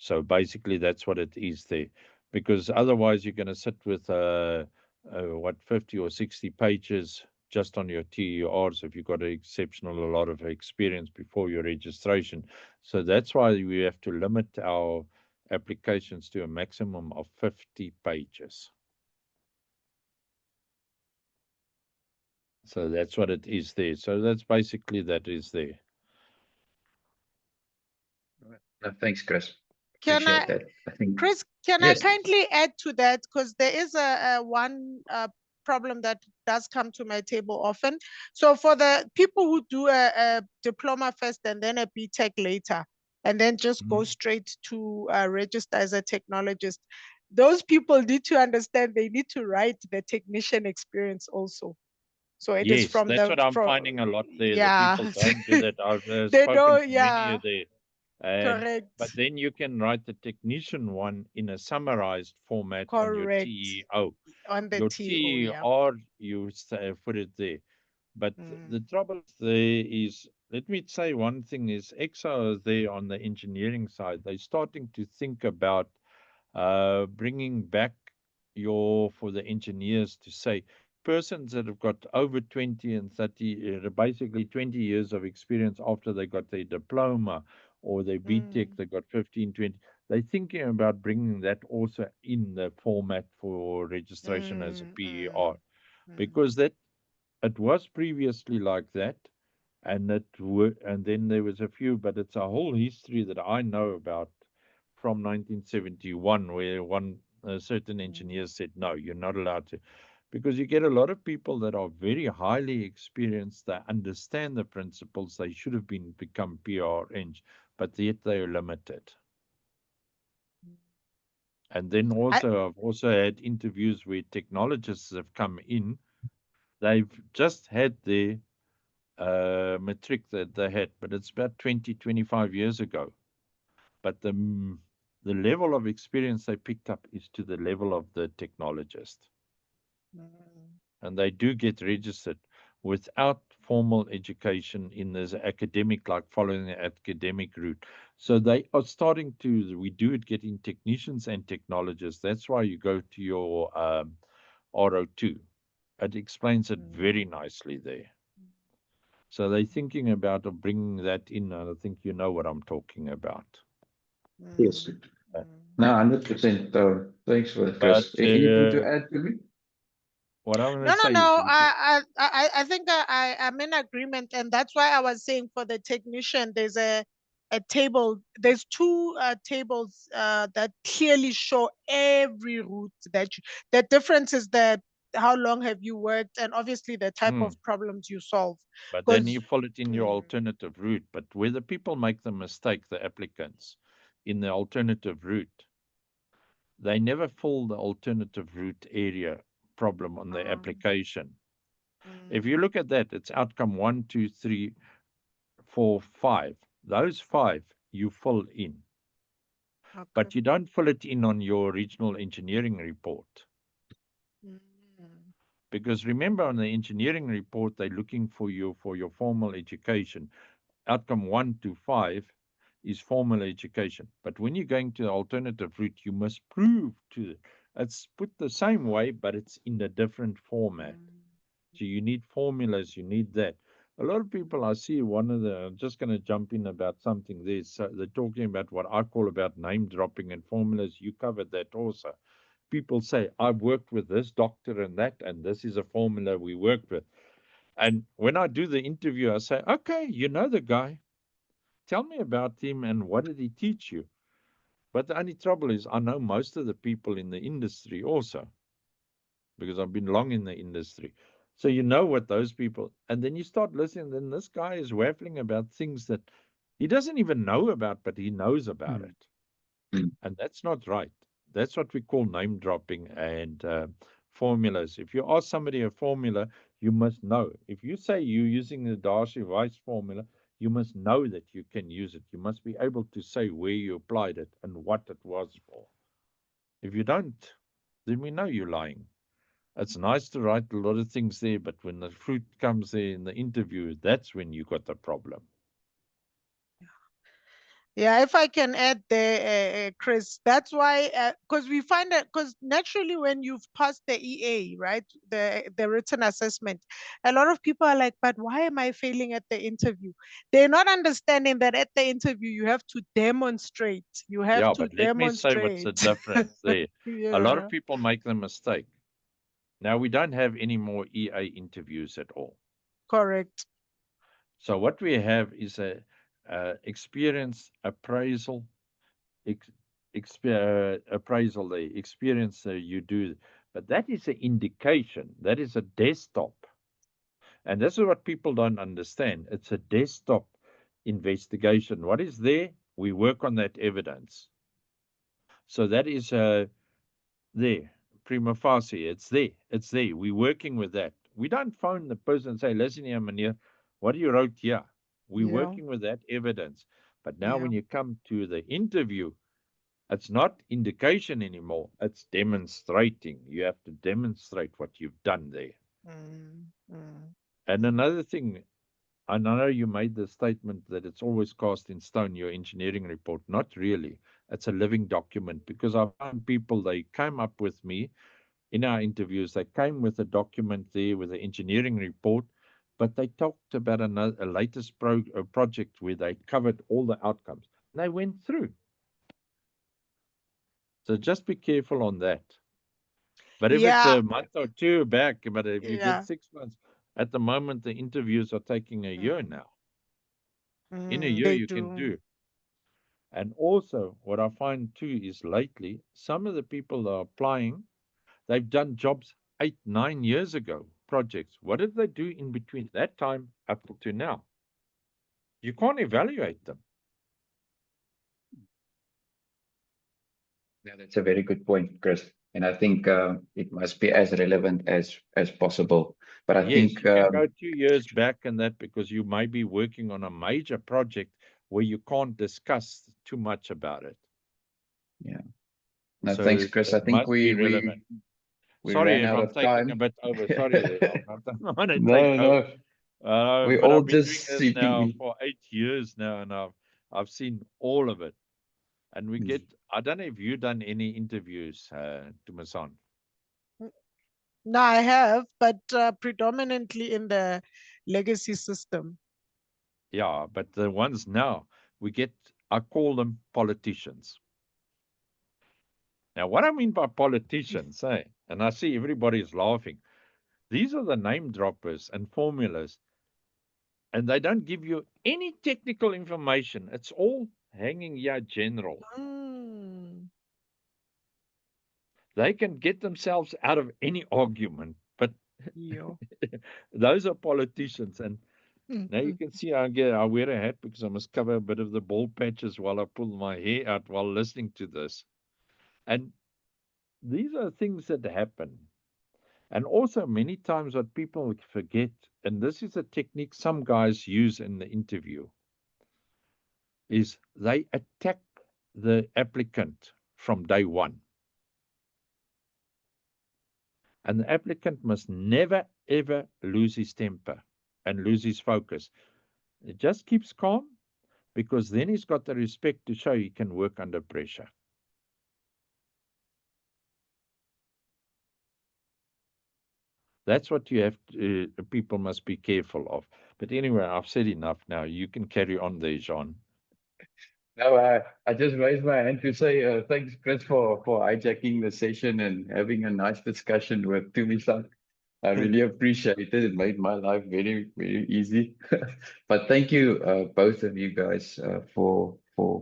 So basically, that's what it is there, because otherwise you're going to sit with what 50 or 60 pages just on your TERs if you've got an exceptional a lot of experience before your registration. So that's why we have to limit our applications to a maximum of 50 pages. So that's what it is there. So that's basically that is there. Thanks, Chris. Can Appreciate I, that. I think, Chris, can I yes. kindly add to that? Because there is a one problem that does come to my table often. So for the people who do a diploma first and then a BTech later, and then just go straight to register as a technologist, those people need to understand they need to write the technician experience also. So it is Yes, from that's the, what I'm from, finding a lot there. The yeah. people don't do that. I've They spoken don't, to many yeah, of there. And but correct, then you can write the technician one in a summarized format on your correct. TEO. On the Your TO, yeah. TER, you put it there. But the trouble there is, let me say one thing is ECSA is there on the engineering side. They're starting to think about bringing back for the engineers to say persons that have got over 20 and 30, basically 20 years of experience after they got their diploma or their BTech, they got 15, 20. They're thinking about bringing that also in the format for registration as a PER, because that it was previously like that, and and then there was a few, but it's a whole history that I know about from 1971, where certain engineers said, no, you're not allowed to, because you get a lot of people that are very highly experienced, they understand the principles, they should have become PRNs, but yet they are limited. And then I've also had interviews where technologists have come in, they've just had their matric that they had, but it's about 20, 25 years ago. But the level of experience they picked up is to the level of the technologist. And they do get registered without formal education in this academic, like following the academic route. So they are starting to, we do it getting technicians and technologists. That's why you go to your RO2. It explains it very nicely there. So they're thinking about bringing that in, and I think you know what I'm talking about. Yes. No, 100%. Thanks for that, Chris. But Anything to add to me? what I'm going No, to no, say is, no. I think I'm in agreement, and that's why I was saying for the technician, there's a table. There's two tables that clearly show every route that you. The difference is that how long have you worked, and obviously the type of problems you solve. but then Because you follow it in your alternative route. But where the people make the mistake, the applicants, in the alternative route, they never fill the alternative route area problem on the application. If you look at that, it's outcome 1, 2, 3, 4, 5. Those 5 you fill in. okay. But you don't fill it in on your regional engineering report. Because remember, on the engineering report, they're looking for you for your formal education. Outcome 1 to 5 is formal education. But when you're going to the alternative route, you must prove to it. It's put the same way, but it's in a different format. So you need formulas, you need that. A lot of people, I see I'm just going to jump in about something there. So they're talking about what I call about name dropping and formulas. You covered that also. People say, I've worked with this doctor and that, and this is a formula we worked with. And when I do the interview, I say, okay, you know the guy. Tell me about him and what did he teach you? But the only trouble is I know most of the people in the industry also, because I've been long in the industry. So you know what those people, and then you start listening, then this guy is waffling about things that he doesn't even know about, but he knows about it. And that's not right. That's what we call name dropping and formulas. If you ask somebody a formula, you must know. If you say you're using the Darcy Weiss formula, you must know that you can use it. You must be able to say where you applied it and what it was for. If you don't, then we know you're lying. It's nice to write a lot of things there, but when the fruit comes there in the interview, that's when you got the problem. Yeah, if I can add there, Chris, that's why, because we find that, because naturally when you've passed the EA, right, the written assessment, a lot of people are like, but why am I failing at the interview? They're not understanding that at the interview, you have to demonstrate. You have Yeah, to but let me say what's the demonstrate. difference there. A lot of Yeah, people make the mistake. Now we don't have any more EA interviews at all. correct. So what we have is a experience appraisal, appraisal, the experience you do, but that is an indication. That is a desktop, and this is what people don't understand. It's a desktop investigation. What is there? We work on that evidence. So that is there, prima facie. It's there. It's there. We're working with that. We don't phone the person and say, "Listen here, meneer, what you wrote here." We're Yeah, working with that evidence. But now, yeah. when you come to the interview, it's not indication anymore. It's demonstrating. You have to demonstrate what you've done there. Mm, mm, And mm. another thing, I know you made the statement that it's always cast in stone, your engineering report. Not really. It's a living document, because I found people, they came up with me in our interviews, they came with a document there with an engineering report, but they talked about a latest project where they covered all the outcomes. They went through. So just be careful on that. But if it's Yeah, a month or two back, but if you get yeah. 6 months, at the moment, the interviews are taking a year Mm, now. In a year, they you can do. do. And also, what I find too is lately, some of the people that are applying, they've done jobs 8, 9 years ago, projects. What did they do in between that time up to now? You can't evaluate them. Yeah, that's a very good point, Chris. And I think it must be as relevant as possible. But I Yes, think you can go 2 years back and that, because you may be working on a major project where you can't discuss too much about it. yeah. No, thanks, So Chris. it I think must be we relevant. we we Sorry ran if out I'm of taking a time. bit over. Sorry there. I don't want to take No, over. no, we But all I've been doing just this now seeking. for 8 years now, and I've seen all of it. And we get, I don't know if you've done any interviews, to Masan. No, I have, but predominantly in the legacy system. Yeah, but the ones now, we get, I call them politicians. Now, what I mean by politicians, and I see everybody's laughing, these are the name droppers and formulas, and they don't give you any technical information. It's all hanging here general. Mm. They can get themselves out of any argument, but Yeah. those are politicians. And Mm, now you mm. can see I wear a hat because I must cover a bit of the bald patches while I pull my hair out while listening to this. And these are things that happen. And also, many times, what people forget, and this is a technique some guys use in the interview, is they attack the applicant from day one. And the applicant must never, ever lose his temper and lose his focus. It just keeps calm, because then he's got the respect to show he can work under pressure. That's what you have to, people must be careful of. But anyway, I've said enough now. You can carry on there, Jean. No, I just raised my hand to say thanks, Chris, for hijacking the session and having a nice discussion with Tumi-san. I really appreciate it. It made my life very, very easy. But thank you, both of you guys, for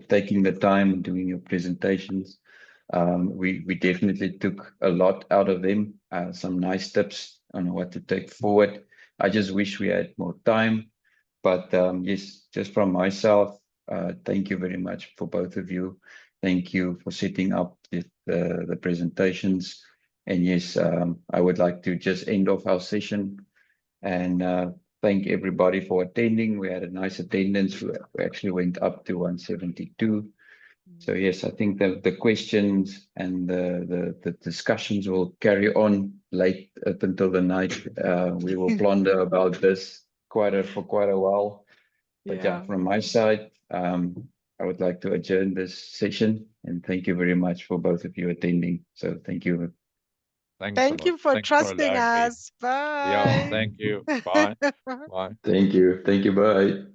taking the time and doing your presentations. We definitely took a lot out of them, some nice tips on what to take forward. I just wish we had more time. But yes, just from myself, thank you very much for both of you. Thank you for setting up the presentations. And yes, I would like to just end off our session and thank everybody for attending. We had a nice attendance. We actually went up to 172. So yes, I think the questions and the discussions will carry on late up until the night. We will ponder about this for quite a while. But yeah, Yeah. from my side, I would like to adjourn this session and thank you very much for both of you attending. So thank you. Thanks a Thank lot. you for Thanks for trusting allowing me. us. Yeah, Bye. thank you. Bye. Bye. Thank you. Thank you. Bye.